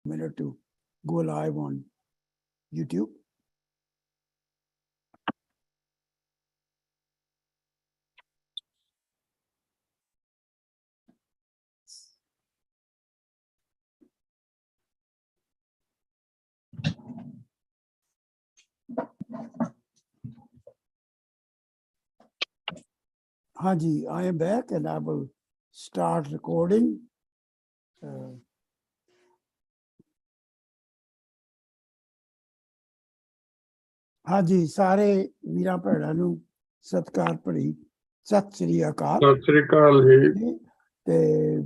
minute to go live on YouTube. Haji, I am back and I will start recording. Haji, ਸਾਰੇ ਵੀਰਾਂ ਭੈਣਾਂ ਨੂੰ ਸਤਿਕਾਰ ਭਰੀ ਸਤਿ ਸ੍ਰੀ ਅਕਾਲ। ਸਤਿ ਸ੍ਰੀ ਅਕਾਲ ਜੀ। ਤੇ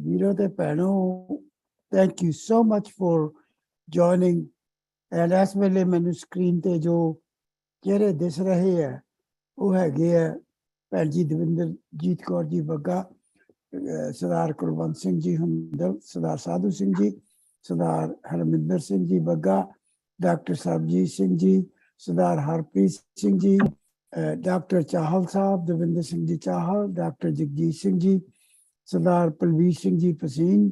ਵੀਰੋ ਤੇ ਭੈਣੋ, thank you so much for joining. And ਇਸ ਵੇਲੇ ਮੈਨੂੰ ਸਕਰੀਨ ਤੇ ਜੋ ਚਿਹਰੇ ਦਿਸ ਰਹੇ ਹੈ ਉਹ ਹੈਗੇ ਆ ਭੈਣ ਜੀ ਦਵਿੰਦਰਜੀਤ ਕੌਰ ਜੀ ਬੱਗਾ, ਸਰਦਾਰ ਕੁਲਵੰਤ ਸਿੰਘ ਜੀ ਹੁੰਦਲ, ਸਰਦਾਰ ਸਾਧੂ ਸਿੰਘ ਜੀ, ਸਰਦਾਰ ਹਰਮਿੰਦਰ ਸਿੰਘ ਜੀ ਬੱਗਾ, ਡਾਕਟਰ ਸਰਬਜੀਤ ਸਿੰਘ ਜੀ, ਸਰਦਾਰ ਹਰਪ੍ਰੀਤ ਸਿੰਘ ਜੀ, ਡਾਕਟਰ ਚਾਹਲ ਸਾਹਿਬ, ਦਵਿੰਦਰ ਸਿੰਘ ਜੀ ਚਾਹਲ, ਡਾਕਟਰ ਜਗਜੀਤ ਸਿੰਘ ਜੀ, ਸਰਦਾਰ ਪਲਵੀਰ ਸਿੰਘ ਜੀ ਪਸੀਨ,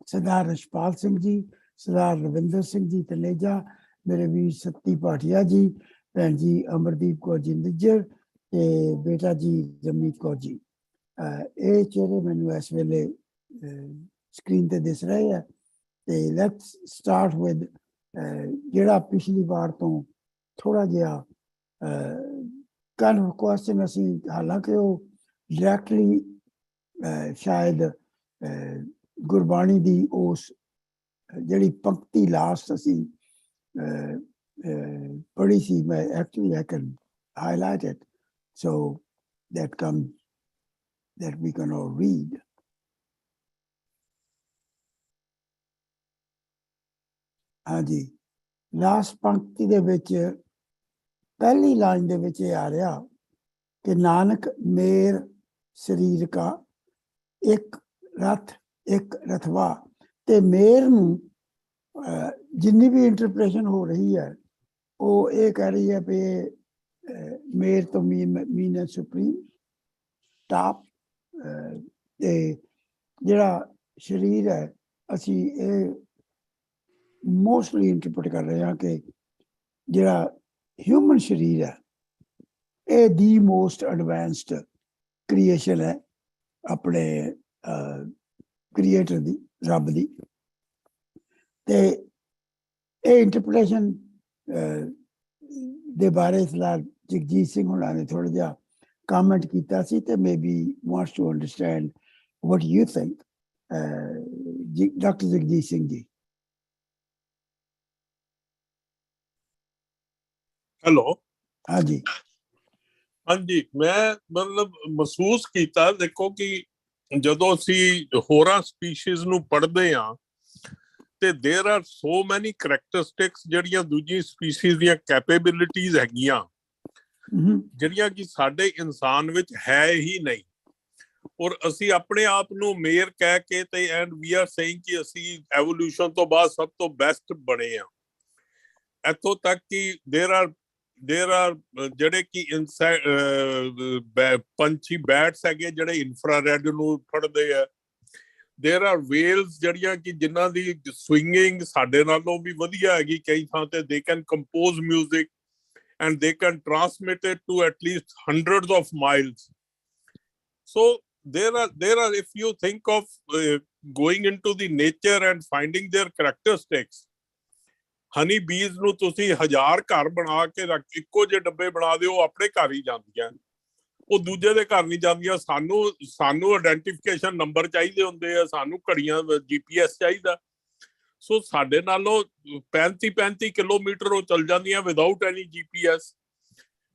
ਸਰਦਾਰ ਰਸ਼ਪਾਲ ਸਿੰਘ ਜੀ, ਸਰਦਾਰ ਰਵਿੰਦਰ ਸਿੰਘ ਜੀ ਤਨੇਜਾ, ਮੇਰੇ ਵੀਰ ਸੱਤੀ ਭਾਟੀਆ ਜੀ, ਭੈਣ ਜੀ ਅਮਰਦੀਪ ਕੌਰ ਜੀ ਨਿੱਜਰ ਤੇ ਬੇਟਾ ਜੀ ਜਮਨੀਤ ਕੌਰ ਜੀ। ਇਹ ਚਿਹਰੇ ਮੈਨੂੰ ਇਸ ਵੇਲੇ ਸਕਰੀਨ ਤੇ ਦਿਸ ਰਹੇ ਆ। ਤੇ ਲੈਟਸ ਸਟਾਰਟ ਵਿਦ ਜਿਹੜਾ ਪਿਛਲੀ ਵਾਰ ਤੋਂ ਥੋੜਾ ਜਿਹਾ ਕੁਐਸਚਨ ਅਸੀਂ, ਹਾਲਾਂਕਿ ਉਹ ਡਾਇਰੈਕਟਲੀ ਸ਼ਾਇਦ ਗੁਰਬਾਣੀ ਦੀ ਉਸ ਜਿਹੜੀ ਪੰਕਤੀ ਲਾਸਟ ਅਸੀਂ ਪੜ੍ਹੀ ਸੀ, ਮੈਂ actually I can highlight it so that we can all read. ਹਾਂਜੀ, ਲਾਸਟ ਪੰਕਤੀ ਦੇ ਵਿੱਚ ਪਹਿਲੀ ਲਾਈਨ ਦੇ ਵਿੱਚ ਇਹ ਆ ਰਿਹਾ ਕਿ ਨਾਨਕ ਮੇਰ ਸਰੀਰ ਕਾ ਇੱਕ ਰਥ ਇੱਕ ਰਥਵਾ। ਤੇ ਮੇਰ ਨੂੰ ਜਿੰਨੀ ਵੀ ਇੰਟਰਪ੍ਰੇਸ਼ਨ ਹੋ ਰਹੀ ਹੈ ਉਹ ਇਹ ਕਹਿ ਰਹੀ ਹੈ ਵੀ ਮੇਰ ਤੋਂ ਮੀਨ ਹੈ ਸੁਪਰੀਮ ਟਾਪ। ਤੇ ਜਿਹੜਾ ਸਰੀਰ ਹੈ ਅਸੀਂ ਇਹ ਮੋਸਟਲੀ ਇੰਟਰਪ੍ਰੇਟ ਕਰ ਰਹੇ ਹਾਂ ਕਿ ਜਿਹੜਾ ਹਿਊਮਨ ਸਰੀਰ ਹੈ ਇਹ ਦੀ ਮੋਸਟ ਐਡਵਾਂਸਡ ਕ੍ਰੀਏਸ਼ਨ ਹੈ ਆਪਣੇ ਕ੍ਰੀਏਟਰ ਦੀ, ਰੱਬ ਦੀ। ਤੇ ਇਹ ਇੰਟਰਪ੍ਰੇਸ਼ਨ ਦੇ ਬਾਰੇ ਸਰਦਾਰ ਜਗਜੀਤ ਸਿੰਘ ਹੁਣਾਂ ਨੇ ਥੋੜਾ ਜਿਹਾ comment ਕੀਤਾ ਸੀ ਤੇ maybe wants to understand what you think. Dr. Jagdish Singh ji. Hello. ਹਾਂਜੀ ਹਾਂਜੀ, ਮੈਂ ਮਤਲਬ ਮਹਿਸੂਸ ਕੀਤਾ, ਦੇਖੋ ਕਿ ਜਦੋਂ ਅਸੀਂ ਹੋਰਾਂ ਸਪੀਸ਼ੀਜ਼ ਨੂੰ ਪੜ੍ਹਦੇ ਹਾਂ ਤੇ ਦੇਰ ਆਰ ਸੋ ਮੈਨੀ ਕਰੈਕਟਰਿਸਟਿਕਸ ਜਿਹੜੀਆਂ ਦੂਜੀ ਸਪੀਸ਼ੀਜ਼ ਦੀਆਂ ਕੈਪੇਬਿਲਿਟੀਜ਼ ਹੈਗੀਆਂ ਜਿਹੜੀਆਂ ਕਿ ਸਾਡੇ ਇਨਸਾਨ ਵਿੱਚ ਹੈ ਹੀ ਨਹੀਂ। ਔਰ ਅਸੀਂ ਆਪਣੇ ਆਪ ਨੂੰ ਮੇਰ ਕਹਿ ਕੇ ਤੇ ਐਂਡ ਵੀ ਆਰ ਸੇਇੰਗ ਕਿ ਅਸੀਂ ਐਵੋਲੂਸ਼ਨ ਤੋਂ ਬਾਅਦ ਸਭ ਤੋਂ ਬੈਸਟ ਬਣੇ ਆ। ਇੱਥੋਂ ਤੱਕ ਕਿ ਦੇਰ ਆਰ ਜਿਹੜੇ ਕਿ ਪੰਛੀ ਬੈਟਸ ਹੈਗੇ ਜਿਹੜੇ ਇਨਫਰਾਰੈਡ ਨੂੰ ਫੜਦੇ ਆ। ਦੇਰ ਆਰ ਵੇਲਸ ਜਿਹੜੀਆਂ ਕਿ ਜਿਨ੍ਹਾਂ ਦੀ ਸਵਿੰਗਿੰਗ ਸਾਡੇ ਨਾਲੋਂ ਵੀ ਵਧੀਆ ਹੈਗੀ ਕਈ ਥਾਂ ਤੇ। They can compose music and they can transmit it to at least hundreds of miles. So there are if you think of going into the nature and finding their characteristics, honey bees ਨੂੰ ਤੁਸੀਂ 1000 ਘਰ ਬਣਾ ਕੇ ਇੱਕੋ ਜਿਹੇ ਡੱਬੇ ਬਣਾ ਦਿਓ, ਆਪਣੇ ਘਰ ਹੀ ਜਾਂਦੀਆਂ, ਉਹ ਦੂਜੇ ਦੇ ਘਰ ਨਹੀਂ ਜਾਂਦੀਆਂ। ਸਾਨੂੰ ਆਇਡੈਂਟੀਫਿਕੇਸ਼ਨ ਨੰਬਰ ਚਾਹੀਦੇ ਹੁੰਦੇ ਆ, ਸਾਨੂੰ ਘੜੀਆਂ GPS ਚਾਹੀਦਾ। ਸੋ ਸਾਡੇ ਨਾਲੋਂ 35 ਕਿਲੋਮੀਟਰ ਉਹ ਚੱਲ ਜਾਂਦੀਆਂ without any GPS।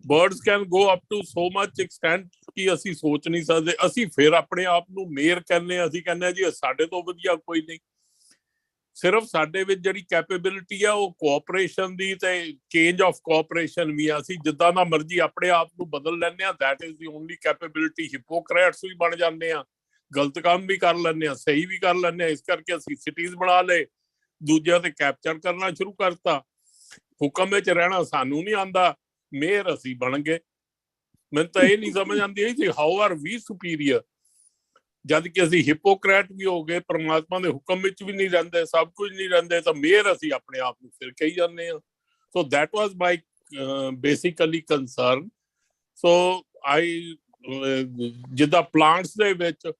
Birds can go up to so much extent ਕਿ ਅਸੀਂ ਸੋਚ ਨਹੀਂ ਸਕਦੇ। ਅਸੀਂ ਫਿਰ ਆਪਣੇ ਆਪ ਨੂੰ ਮੇਰ ਕਹਿੰਦੇ ਹਾਂ, ਅਸੀਂ ਕਹਿੰਦੇ ਹਾਂ ਜੀ ਸਾਡੇ ਤੋਂ ਵਧੀਆ ਕੋਈ ਨਹੀਂ। ਸਿਰਫ ਸਾਡੇ ਵਿੱਚ ਜਿਹੜੀ ਕੈਪੇਬਿਲਿਟੀ ਆ ਉਹ ਕੋਆਪਰੇਸ਼ਨ ਦੀ ਤੇ ਚੇਂਜ ਆਫ ਕੋਆਪਰੇਸ਼ਨ ਵੀ ਆ। ਅਸੀਂ ਜਿੱਦਾਂ ਦਾ ਮਰਜ਼ੀ ਆਪਣੇ ਆਪ ਨੂੰ ਬਦਲ ਲੈਂਦੇ ਹਾਂ, that is the only capability. Hypocrites ਵੀ ਬਣ ਜਾਂਦੇ ਆ, ਗਲਤ ਕੰਮ ਵੀ ਕਰ ਲੈਂਦੇ ਹਾਂ, ਸਹੀ ਵੀ ਕਰ ਲੈਂਦੇ ਹਾਂ। ਇਸ ਕਰਕੇ ਅਸੀਂ ਸਿਟੀਜ਼ ਬਣਾ ਲਏ, ਦੂਜਿਆਂ ਤੇ ਕੈਪਚਰ ਕਰਨਾ ਸ਼ੁਰੂ ਕਰਤਾ। ਹੁਕਮ ਵਿੱਚ ਰਹਿਣਾ ਸਾਨੂੰ ਨਹੀਂ ਆਉਂਦਾ, ਮੇਰ ਅਸੀਂ ਬਣ ਗਏ। ਮੈਨੂੰ ਤਾਂ ਇਹ ਨਹੀਂ ਸਮਝ ਆਉਂਦੀ ਸੀ ਹਾਊ ਆਰ ਵੀ ਸੁਪੀਰੀਅਰ। ਜਦ ਕਿ ਅਸੀਂ ਹਿਪੋਕਰੈਟ ਵੀ ਹੋ ਗਏ, ਪਰਮਾਤਮਾ ਦੇ ਹੁਕਮ ਵਿੱਚ ਵੀ ਨਹੀਂ ਰਹਿੰਦੇ, ਸਭ ਕੁਝ ਨਹੀਂ ਰਹਿੰਦੇ, ਤਾਂ ਮਿਹਰ ਅਸੀਂ ਆਪਣੇ ਆਪ ਨੂੰ ਫਿਰ ਕਹੀ ਜਾਂਦੇ ਹਾਂ। So that was my basically concern. So I ਜਿੱਦਾਂ ਪਲਾਂਟਸ ਦੇ ਵਿੱਚ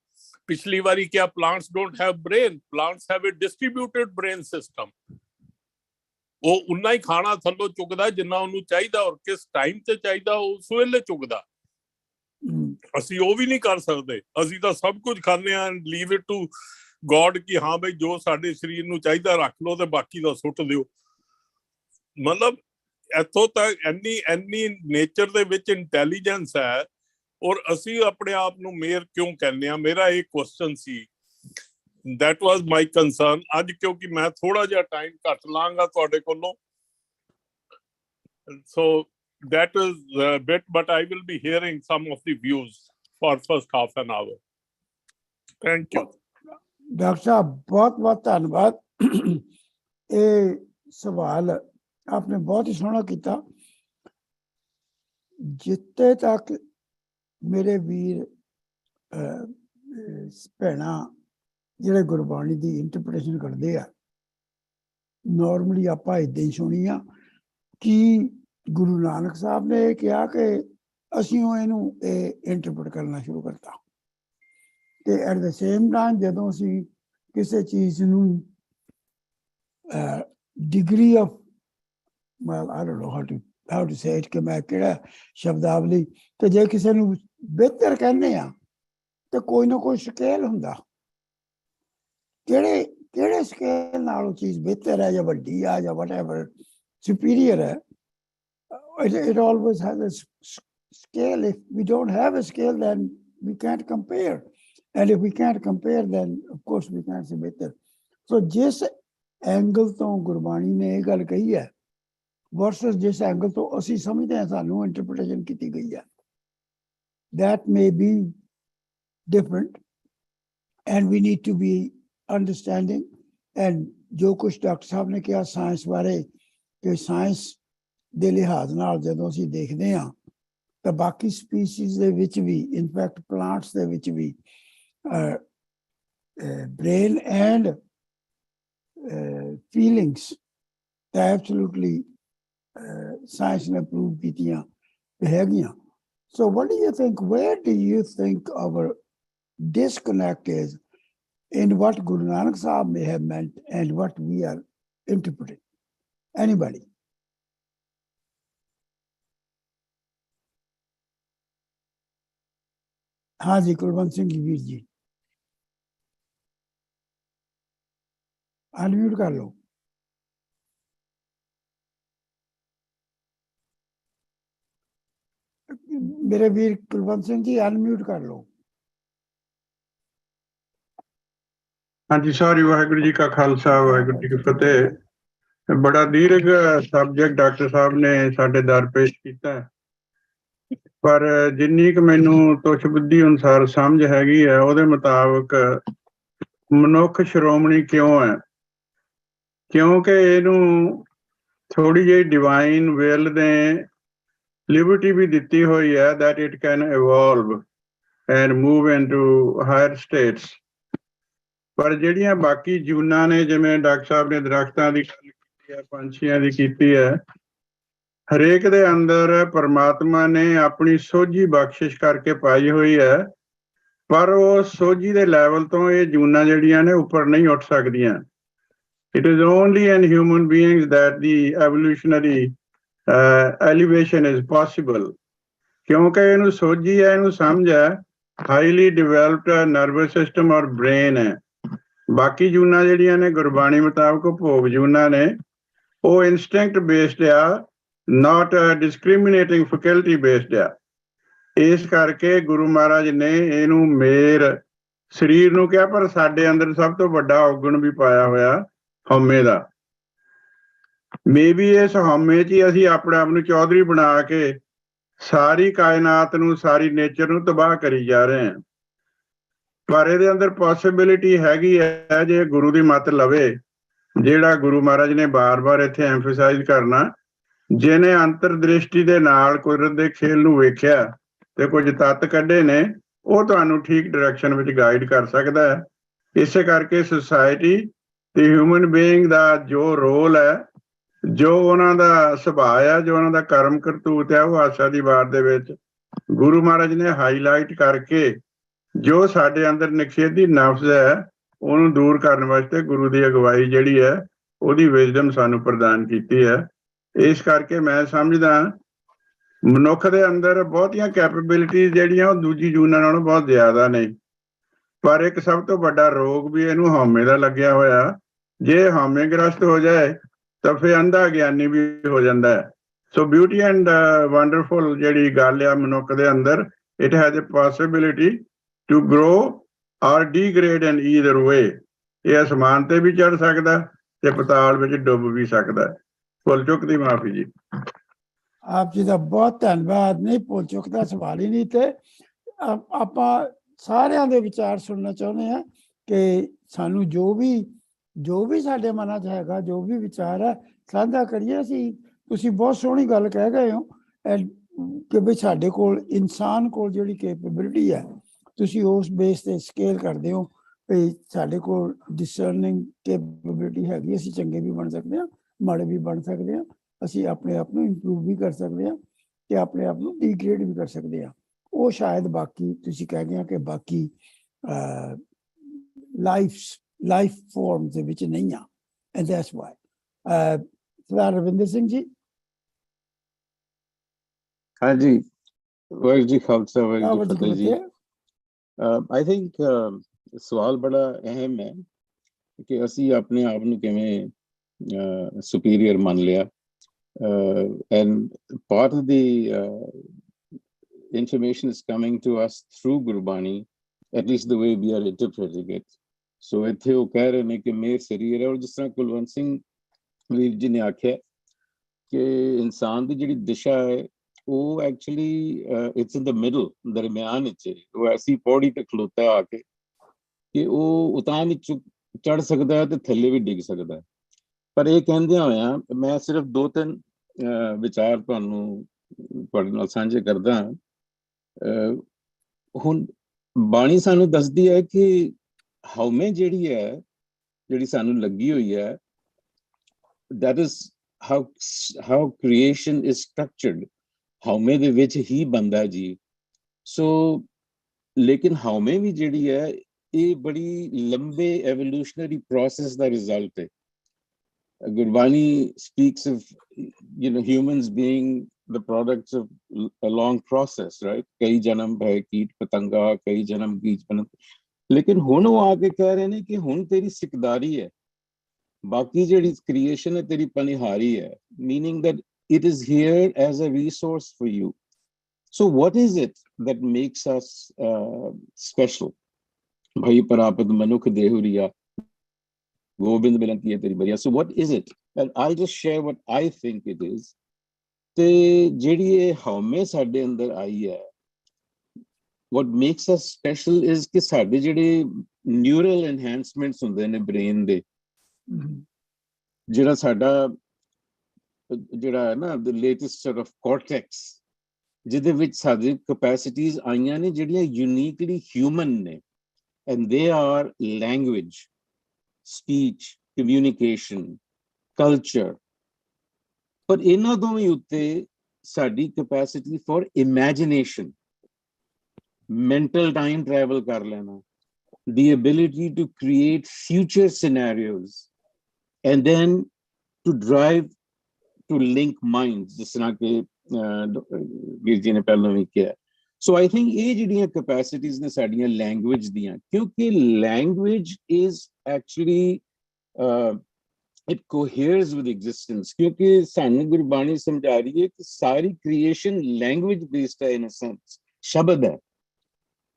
ਪਿਛਲੀ ਵਾਰੀ ਕਿਹਾ, plants don't have brain, plants have a distributed brain system. ਉਹ ਉਨਾ ਹੀ ਖਾਣਾ ਥੱਲੋਂ ਚੁੱਕਦਾ ਜਿੰਨਾ ਉਹਨੂੰ ਚਾਹੀਦਾ, ਔਰ ਕਿਸ ਟਾਈਮ ਤੇ ਚਾਹੀਦਾ ਉਸ ਵੇਲੇ ਚੁੱਕਦਾ। ਅਸੀਂ ਉਹ ਵੀ ਨਹੀਂ ਕਰ ਸਕਦੇ। ਅਸੀਂ ਤਾਂ ਸਭ ਕੁਝ ਖਾਂਦੇ ਹਾਂ, ਲੀਵ ਇਟ ਟੂ ਗੋਡ ਕਿ ਹਾਂ ਬਈ ਜੋ ਸਾਡੇ ਸਰੀਰ ਨੂੰ ਚਾਹੀਦਾ ਰੱਖ ਲਓ ਤੇ ਬਾਕੀ ਦਾ ਸੁੱਟ ਦਿਓ। ਮਤਲਬ ਇੱਥੋਂ ਤੱਕ ਇੰਨੀ ਨੇਚਰ ਦੇ ਵਿੱਚ ਇੰਟੈਲੀਜੈਂਸ ਹੈ, ਔਰ ਅਸੀਂ ਆਪਣੇ ਆਪ ਨੂੰ ਮੇਅਰ ਕਿਉਂ ਕਹਿੰਦੇ ਹਾਂ? ਮੇਰਾ ਇਹ question C. that was my concern। ਅੱਜ ਕਿਉਂਕਿ ਮੈਂ ਥੋੜਾ ਜਿਹਾ ਟਾਈਮ ਘੱਟ ਲਾਂਗਾ ਤੁਹਾਡੇ ਕੋਲੋਂ, so that is a bit, but I will be hearing some of the views for first half an hour। thank you। Doctor साहब बहुत बहुत धन्यवाद। ये सवाल आपने बहुत ही सोहना किया। जिथे तक मेरे वीर भैणा ਜਿਹੜੇ ਗੁਰਬਾਣੀ ਦੀ ਇੰਟਰਪ੍ਰੀਟੇਸ਼ਨ ਕਰਦੇ ਆ, ਨੋਰਮਲੀ ਆਪਾਂ ਇਦਾਂ ਹੀ ਸੁਣੀ ਆ ਕਿ ਗੁਰੂ ਨਾਨਕ ਸਾਹਿਬ ਨੇ ਇਹ ਕਿਹਾ ਕਿ ਅਸੀਂ ਇਹਨੂੰ ਇੰਟਰਪ੍ਰੀਟ ਕਰਨਾ ਸ਼ੁਰੂ ਕਰਤਾ। ਤੇ ਐਟ ਦ ਸੇਮ ਟਾਈਮ ਜਦੋਂ ਅਸੀਂ ਕਿਸੇ ਚੀਜ਼ ਨੂੰ degree of I don't know how to say it, ਕਿ ਮੈਂ ਕਿਹੜਾ ਸ਼ਬਦਾਵਲੀ, ਤੇ ਜੇ ਕਿਸੇ ਨੂੰ ਬਿਹਤਰ ਕਹਿੰਦੇ ਆ ਤੇ ਕੋਈ ਨਾ ਕੋਈ ਸਕੇਲ ਹੁੰਦਾ, ਕਿਹੜੇ ਸਕੇਲ ਨਾਲ ਉਹ ਚੀਜ਼ ਬਿਹਤਰ ਹੈ ਜਾਂ ਵੱਡੀ ਆ ਜਾਂ whatever superior ਹੈ। It always has a scale. If we don't have a scale, then we can't compare, and if we can't compare, then of course we can't say better। So जिस एंगल तो गुरबाणी ने ये गल कही है versus जिस angle तो असी समझते हैं सानू इंटरप्रिटेशन की गई है, that may be different and we need to be understanding। and जो कुछ डॉक्टर साहब ने कहा साइंस बारे कि साइंस ਦੇ ਲਿਹਾਜ਼ ਨਾਲ ਜਦੋਂ ਅਸੀਂ ਦੇਖਦੇ ਹਾਂ ਤਾਂ ਬਾਕੀ ਸਪੀਸੀਜ਼ ਦੇ ਵਿੱਚ ਵੀ, ਇਨਫੈਕਟ ਪਲਾਂਟਸ ਦੇ ਵਿੱਚ ਵੀ ਬ੍ਰੇਨ ਐਂਡ ਫੀਲਿੰਗਸ ਤਾਂ ਐਬਸੋਲੂਟਲੀ ਸਾਇੰਸ ਨੇ ਪ੍ਰੂਵ ਕੀਤੀਆਂ ਹੈਗੀਆਂ। So what do you think, where do you think our disconnect is in what Guru Nanak Sahib may have meant and what we are interpreting? Anybody? हाँ जी, Kulwant Singh Veer ji unmute कर लो। मेरे वीर Kulwant Singh ji unmute कर लो। हाँ जी, sorry. Waheguru ji का खालसा, वाहिगुरू जी की फतेह। बड़ा दीर्घ सबजैक्ट डॉक्टर साहब ने साडे दर पेश किया, पर जिन्नी क मैनू तुछ बुद्धि अनुसार समझ हैगी है ਉਹਦੇ ਮੁਤਾਬਕ ਮਨੁੱਖ ਸ਼੍ਰੋਮਣੀ ਕਿਉਂ ਹੈ? ਕਿਉਂਕਿ ਇਹਨੂੰ ਥੋੜੀ ਜਿਹੀ ਡਿਵਾਈਨ ਵਿਲ ਨੇ ਲਿਬਰਟੀ ਵੀ ਦਿੱਤੀ ਹੋਈ ਹੈ that it can evolve and move into higher states। ਪਰ ਜਿਹੜੀਆਂ ਬਾਕੀ ਜੂਨਾਂ ਨੇ, ਜਿਵੇਂ ਡਾਕਟਰ ਸਾਹਿਬ ਨੇ ਦਰਖਤਾਂ ਦੀ ਗੱਲ ਕੀਤੀ ਹੈ, ਪੰਛੀਆਂ ਦੀ ਕੀਤੀ ਹੈ, ਹਰੇਕ ਦੇ ਅੰਦਰ ਪਰਮਾਤਮਾ ਨੇ ਆਪਣੀ ਸੋਝੀ ਬਖਸ਼ਿਸ਼ ਕਰਕੇ ਪਾਈ ਹੋਈ ਹੈ, ਪਰ ਉਹ ਸੋਝੀ ਦੇ ਲੈਵਲ ਤੋਂ ਇਹ ਜੂਨਾਂ ਜਿਹੜੀਆਂ ਨੇ ਉੱਪਰ ਨਹੀਂ ਉੱਠ ਸਕਦੀਆਂ। It is only in human beings that the evolutionary elevation is possible। ਕਿਉਂਕਿ ਇਹਨੂੰ ਸੋਝੀ ਹੈ, ਇਹਨੂੰ ਸਮਝ ਹੈ, ਹਾਈਲੀ ਡਿਵੈਲਪਡ ਨਰਵਸ ਸਿਸਟਮ ਔਰ ਬ੍ਰੇਨ ਹੈ। ਬਾਕੀ ਜੂਨਾਂ ਜਿਹੜੀਆਂ ਨੇ ਗੁਰਬਾਣੀ ਮੁਤਾਬਕ ਭੋਗ ਜੂਨਾਂ ਨੇ, ਉਹ ਇਨਸਟਿੰਕਟ ਬੇਸਡ ਆ, not discriminating faculty based ਆ। ਇਸ ਕਰਕੇ ਗੁਰੂ ਮਹਾਰਾਜ ਨੇ ਇਹਨੂੰ ਮੇਰ ਸਰੀਰ ਨੂੰ ਕਿਹਾ, ਪਰ ਸਾਡੇ ਅੰਦਰ ਸਭ ਤੋਂ ਵੱਡਾ ਔਗਣ ਵੀ ਪਾਇਆ ਹੋਇਆ ਹਉਮੈ ਦਾ। ਮੇਬੀ ਇਸ ਹਉਮੈ 'ਚ ਹੀ ਅਸੀਂ ਆਪਣੇ ਆਪ ਨੂੰ ਚੌਧਰੀ ਬਣਾ ਕੇ ਸਾਰੀ ਕਾਇਨਾਤ ਨੂੰ, ਸਾਰੀ ਨੇਚਰ ਨੂੰ ਤਬਾਹ ਕਰੀ ਜਾ ਰਹੇ ਹਾਂ। ਪਰ ਇਹਦੇ ਅੰਦਰ ਪੋਸੀਬਿਲਿਟੀ ਹੈਗੀ ਹੈ, ਜੇ ਗੁਰੂ ਦੀ ਮੱਤ ਲਵੇ, ਜਿਹੜਾ ਗੁਰੂ ਮਹਾਰਾਜ ਨੇ ਬਾਰ-ਬਾਰ ਇੱਥੇ ਐਮਫਸਾਈਜ਼ ਕਰਨਾ, ਜਿਹਨੇ ਅੰਤਰ ਦ੍ਰਿਸ਼ਟੀ ਦੇ ਨਾਲ ਕੁਦਰਤ ਦੇ ਖੇਲ ਨੂੰ ਵੇਖਿਆ ਤੇ ਕੁਝ ਤੱਤ ਕੱਢੇ ਨੇ, ਉਹ ਤੁਹਾਨੂੰ ਠੀਕ ਡਾਇਰੈਕਸ਼ਨ ਵਿੱਚ ਗਾਈਡ ਕਰ ਸਕਦਾ ਹੈ। ਇਸੇ ਕਰਕੇ ਸੁਸਾਇਟੀ ਤੇ ਹਿਊਮਨ ਬੀਇੰਗ ਦਾ ਜੋ ਰੋਲ ਹੈ, ਜੋ ਉਹਨਾਂ ਦਾ ਸੁਭਾਅ ਹੈ, ਜੋ ਉਹਨਾਂ ਦਾ ਕਰਮ ਕਰਤੂਤ ਹੈ, ਉਹ ਆਸਾ ਦੀ ਵਾਰ ਦੇ ਵਿੱਚ ਗੁਰੂ ਮਹਾਰਾਜ ਨੇ ਹਾਈਲਾਈਟ ਕਰਕੇ ਜੋ ਸਾਡੇ ਅੰਦਰ ਨਿਖੇਧੀ ਨਫਸ ਹੈ ਉਹਨੂੰ ਦੂਰ ਕਰਨ ਵਾਸਤੇ ਗੁਰੂ ਦੀ ਅਗਵਾਈ ਜਿਹੜੀ ਹੈ ਉਹਦੀ ਵਿਜ਼ਡਮ ਸਾਨੂੰ ਪ੍ਰਦਾਨ ਕੀਤੀ ਹੈ। ਇਸ ਕਰਕੇ ਮੈਂ ਸਮਝਦਾ ਮਨੁੱਖ ਦੇ ਅੰਦਰ ਬਹੁਤੀਆਂ ਕੈਪੇਬਿਲਿਟੀਜ਼ ਜਿਹੜੀਆਂ ਉਹ ਦੂਜੀ ਜੂਨਾਂ ਨਾਲੋਂ ਬਹੁਤ ਜ਼ਿਆਦਾ ਨੇ, ਪਰ ਇੱਕ ਸਭ ਤੋਂ ਵੱਡਾ ਰੋਗ ਵੀ ਇਹਨੂੰ ਹਉਮੈ ਦਾ ਲੱਗਿਆ ਹੋਇਆ। ਜੇ ਹਉਮੈ ਗ੍ਰਸਤ ਹੋ ਜਾਏ ਤਾਂ ਫਿਰ ਅੰਧਾ ਗਿਆਨੀ ਵੀ ਹੋ ਜਾਂਦਾ ਹੈ। ਸੋ ਬਿਊਟੀ ਐਂਡ ਵੰਡਰਫੁਲ ਜਿਹੜੀ ਗੱਲ ਆ ਮਨੁੱਖ ਦੇ ਅੰਦਰ, it has a possibility to grow or degrade in either way. ਇਹ ਅਸਮਾਨ ਤੇ ਵੀ ਚੜ ਸਕਦਾ ਤੇ ਪਤਾਲ ਵਿੱਚ ਡੁੱਬ ਵੀ ਸਕਦਾ। ਭੁੱਲ ਚੁੱਕ ਦੀ ਮਾਫੀ ਜੀ। ਆਪ ਜੀ ਦਾ ਬਹੁਤ ਧੰਨਵਾਦ। ਨਹੀਂ, ਭੁੱਲ ਚੁੱਕ ਦਾ ਸਵਾਲ ਹੀ ਨਹੀਂ। ਤੇ ਆਪਾਂ ਸਾਰਿਆਂ ਦੇ ਵਿਚਾਰ ਸੁਣਨਾ ਚਾਹੁੰਦੇ ਹਾਂ ਕਿ ਸਾਨੂੰ ਜੋ ਵੀ ਸਾਡੇ ਮਨਾਂ 'ਚ ਹੈਗਾ, ਜੋ ਵੀ ਵਿਚਾਰ ਹੈ ਸਾਂਝਾ ਕਰੀਏ। ਅਸੀਂ ਤੁਸੀਂ ਬਹੁਤ ਸੋਹਣੀ ਗੱਲ ਕਹਿ ਗਏ ਹੋ ਕਿ ਵੀ ਸਾਡੇ ਕੋਲ ਇਨਸਾਨ ਕੋਲ ਜਿਹੜੀ ਕੈਪੇਬਿਲਿਟੀ ਹੈ, ਤੁਸੀਂ ਉਸ ਬੇਸ ਤੇ ਸਕੇਲ ਕਰਦੇ ਹੋ ਵੀ ਸਾਡੇ ਕੋਲ ਡਿਸਰਨਿੰਗ ਕੈਪੇਬਿਲਿਟੀ ਹੈਗੀ। ਅਸੀਂ ਚੰਗੇ ਵੀ ਬਣ ਸਕਦੇ ਹਾਂ, ਮਾੜੇ ਵੀ ਬਣ ਸਕਦੇ ਹਾਂ। ਅਸੀਂ ਆਪਣੇ ਆਪ ਨੂੰ ਇੰਪਰੂਵ ਵੀ ਕਰ ਸਕਦੇ ਹਾਂ ਤੇ ਆਪਣੇ ਆਪ ਨੂੰ ਡੀਗ੍ਰੇਡ ਵੀ ਕਰ ਸਕਦੇ ਹਾਂ। ਉਹ ਸ਼ਾਇਦ ਬਾਕੀ ਤੁਸੀਂ ਕਹਿ ਗਏ ਕਿ ਬਾਕੀ ਲਾਈਫ ਫਾਰਮਸ ਦੇ ਵਿੱਚ ਨਹੀਂ ਆ। ਐਂਡ ਦੈਟਸ ਵਾਈ ਸਰਦਾਰ ਰਵਿੰਦਰ ਸਿੰਘ ਜੀ। ਹਾਂਜੀ, ਵਾਹਿਗੁਰੂ ਜੀ ਖਾਲਸਾ, ਵਾਹਿਗੁਰੂ ਜੀ ਫਤਿਹ ਜੀ। ਆਈ ਥਿੰਕ ਸਵਾਲ ਬੜਾ ਅਹਿਮ ਹੈ ਕਿ ਅਸੀਂ ਆਪਣੇ ਆਪ ਨੂੰ ਕਿਵੇਂ ਸੁਪੀਰੀਅਰ ਮੰਨ ਲਿਆ। And part of the information is coming to us through Gurbani, at least the way we are interpreting it. So ਇੱਥੇ ਉਹ ਕਹਿ ਰਹੇ ਨੇ ਕਿ ਮੇਰ ਸਰੀਰ ਹੈ, ਔਰ ਜਿਸ ਤਰ੍ਹਾਂ ਕੁਲਵੰਤ ਸਿੰਘ ਵੀਰ ਜੀ ਨੇ ਆਖਿਆ ਕਿ ਇਨਸਾਨ ਦੀ ਜਿਹੜੀ ਦਿਸ਼ਾ ਹੈ ਉਹ actually it's in the middle, ਦਰਮਿਆਨ ਵਿੱਚ। ਉਹ ਐਸੀ ਪੌੜੀ ਤੇ ਖਲੋਤਾ ਆ ਕੇ ਕਿ ਉਹ ਉਤਾਂ ਵਿੱਚ ਚੜ ਸਕਦਾ ਹੈ ਤੇ ਥੱਲੇ ਵੀ ਡਿੱਗ ਸਕਦਾ ਹੈ। ਪਰ ਇਹ ਕਹਿੰਦਿਆਂ ਹੋਇਆਂ ਮੈਂ ਸਿਰਫ 2-3 ਵਿਚਾਰ ਤੁਹਾਡੇ ਨਾਲ ਸਾਂਝੇ ਕਰਦਾ ਹਾਂ। ਹੁਣ ਬਾਣੀ ਸਾਨੂੰ ਦੱਸਦੀ ਹੈ ਕਿ ਹਉਮੈ ਜਿਹੜੀ ਸਾਨੂੰ ਲੱਗੀ ਹੋਈ ਹੈ, that is how creation is structured। ਹਉਮੈ ਦੇ ਵਿੱਚ ਹੀ ਬੰਦਾ ਜੀ। ਸੋ ਲੇਕਿਨ ਹਉਮੈ ਵੀ ਜਿਹੜੀ ਹੈ ਇਹ ਬੜੀ ਲੰਬੇ ਐਵੋਲੂਸ਼ਨਰੀ ਪ੍ਰੋਸੈਸ ਦਾ ਰਿਜ਼ਲਟ ਹੈ। Gurbani speaks of, humans being the products of a long process, right? ਕਈ ਜਨਮ ਭਏ ਕੀਟ ਪਤੰਗਾ, ਕਈ ਜਨਮ ਬੀਜ ਬਨ। ਲੇਕਿਨ ਹੁਣ ਉਹ ਆ ਕੇ ਕਹਿ ਰਹੇ ਨੇ ਕਿ ਹੁਣ ਤੇਰੀ ਸਿਕਦਾਰੀ ਹੈ, ਬਾਕੀ ਜਿਹੜੀ ਕ੍ਰੀਏਸ਼ਨ ਹੈ ਤੇਰੀ ਪਨਿਹਾਰੀ ਹੈ, meaning that it is here as a resource for you. So what is it that makes us special? ਭਾਈ ਪ੍ਰਾਪਤ ਮਨੁੱਖ ਦੇਹੁਰੀਆ, ਗੋਬਿੰਦ ਮਿਲਨ ਤੇਰੀ ਬਰੀਆ। So what is it? And I'll just share what I think it is. ਤੇ ਜਿਹੜੀ ਇਹ ਹਉਮੈ ਸਾਡੇ ਅੰਦਰ ਆਈ ਹੈ, what makes us special is ਕਿ ਸਾਡੇ ਜਿਹੜੇ ਨਿਊਰਲ ਐਨਹਾਂਸਮੈਂਟਸ ਹੁੰਦੇ ਨੇ ਬ੍ਰੇਨ ਦੇ, ਜਿਹੜਾ ਸਾਡਾ ਜਿਹੜਾ ਹੈ ਨਾ the latest sort of cortex, ਜਿਹਦੇ ਵਿੱਚ ਸਾਡੀ ਕਪੈਸਿਟੀਜ਼ ਆਈਆਂ ਨੇ ਜਿਹੜੀਆਂ ਯੂਨੀਕਲੀ ਹਿਊਮਨ ਨੇ, and they are language, speech, communication, culture। ਪਰ ਇਹਨਾਂ ਦੋਵੇਂ ਉੱਤੇ ਸਾਡੀ capacity for imagination, mental time travel ਕਰ ਲੈਣਾ, the ability to create future scenarios, and then to drive, to link minds, ਜਿਸ ਤਰ੍ਹਾਂ ਕਿ ਵੀਰ ਜੀ ਨੇ ਪਹਿਲਾਂ ਵੀ ਕਿਹਾ। ਸੋ ਆਈ ਥਿੰਕ ਇਹ ਜਿਹੜੀਆਂ ਕੈਪੈਸਿਟੀਜ਼ ਨੇ ਸਾਡੀਆਂ ਲੈਂਗੁਏਜ ਦੀਆਂ, ਕਿਉਂਕਿ language is actually it coheres with existence। ਕਿਉਂਕਿ ਸਾਨੂੰ ਗੁਰਬਾਣੀ ਸਮਝਾ ਰਹੀ ਹੈ ਕਿ ਸਾਰੀ ਕ੍ਰੀਏਸ਼ਨ ਲੈਂਗੁਏਜ ਬੇਸਡ ਹੈ, ਇਨ ਅ ਸੈਂਸ ਸ਼ਬਦ ਹੈ।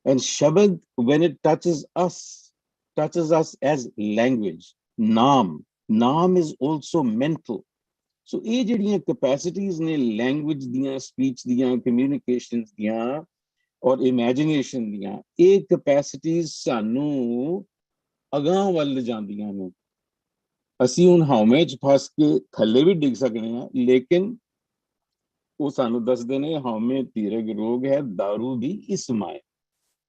and shabad, when it touches us as language। naam is also mental। so ਇਹ ਜਿਹੜੀਆਂ ਕੈਪੈਸਿਟੀਜ਼ ਨੇ ਲੈਂਗੁਏਜ ਦੀਆਂ, ਸਪੀਚ ਦੀਆਂ, ਕਮਿਊਨੀਕੇਸ਼ਨਸ ਦੀਆਂ ਔਰ ਇਮੈਜੀਨੇਸ਼ਨ ਦੀਆਂ, ਇਹ ਕੈਪੈਸਿਟੀਜ਼ ਸਾਨੂੰ ਅਗਾਂਹ ਵੱਲ ਜਾਂਦੀਆਂ ਨੇ। ਅਸੀਂ ਹੁਣ ਹਉਮੈ 'ਚ ਫਸ ਕੇ ਥੱਲੇ ਵੀ ਡਿੱਗ ਸਕਦੇ ਹਾਂ, ਲੇਕਿਨ ਉਹ ਸਾਨੂੰ ਦੱਸਦੇ ਨੇ ਹਉਮੈ ਤੀਰਗ ਰੋਗ ਹੈ, ਦਾਰੂ ਵੀ ਇਸ ਮਾਏ।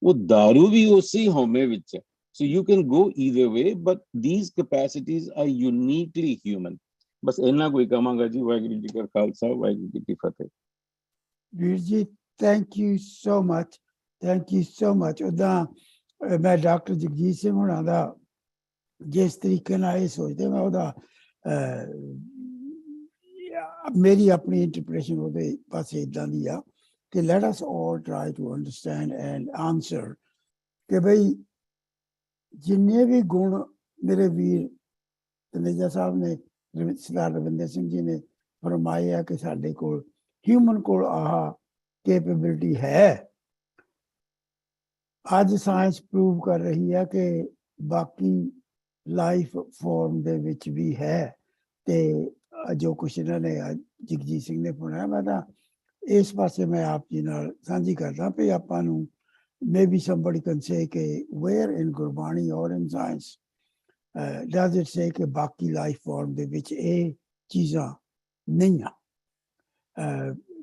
वो दारू भी उसी हौमे विच है। So you can go either way, but these capacities are uniquely human. बस इन्ना कोई कहांगा जी। वाहिगुरू जी का खालसा, वाहिगुरू जी की फतेह। ਵੀਰ ਜੀ thank you so much, thank you so much. ਉੱਦਾਂ ਮੈਂ ਡਾਕਟਰ ਜਗਜੀਤ ਸਿੰਘ ਹੁਣਾਂ ਦਾ ਜਿਸ ਤਰੀਕੇ ਨਾਲ ਇਹ ਸੋਚਦੇ, ਮੈਂ ਉਹਦਾ ਮੇਰੀ ਆਪਣੀ ਇੰਟਰਪ੍ਰੀਟੇਸ਼ਨ ਉਹਦੇ ਪਾਸੇ ਇੱਦਾਂ ਦੀ ਆ ਕਿ let us all try to understand and answer ਕਿ ਬਈ ਜਿੰਨੇ ਵੀ ਗੁਣ ਮੇਰੇ ਵੀਰ ਤਨੇਜਾ ਸਾਹਿਬ ਨੇ, ਸਰਦਾਰ ਰਵਿੰਦਰ ਸਿੰਘ ਜੀ ਨੇ ਫਰਮਾਏ ਆ ਕਿ ਸਾਡੇ ਕੋਲ ਹਿਊਮਨ ਕੋਲ ਆਹ ਕੈਪੇਬਿਲਿਟੀ ਹੈ। ਅੱਜ ਸਾਇੰਸ ਪ੍ਰੂਵ ਕਰ ਰਹੀ ਹੈ ਕਿ ਬਾਕੀ ਲਾਈਫ ਫਾਰਮ ਦੇ ਵਿੱਚ ਵੀ ਹੈ। ਤੇ ਜੋ ਕੁਛ ਇਹਨਾਂ ਨੇ ਜਗਜੀਤ ਸਿੰਘ ਨੇ ਪੁਣਿਆ, ਮੈਂ ਤਾਂ ਇਸ ਪਾਸੇ ਮੈਂ ਆਪ ਜੀ ਨਾਲ ਸਾਂਝੀ ਕਰਦਾ ਵੀ ਆਪਾਂ ਨੂੰ maybe somebody can say ਕਿ where in Gurbani or in science does it say ਕਿ ਬਾਕੀ ਲਾਈਫ ਫਾਰਮ ਦੇ ਵਿੱਚ ਇਹ ਚੀਜ਼ਾਂ ਨਹੀਂ ਆ।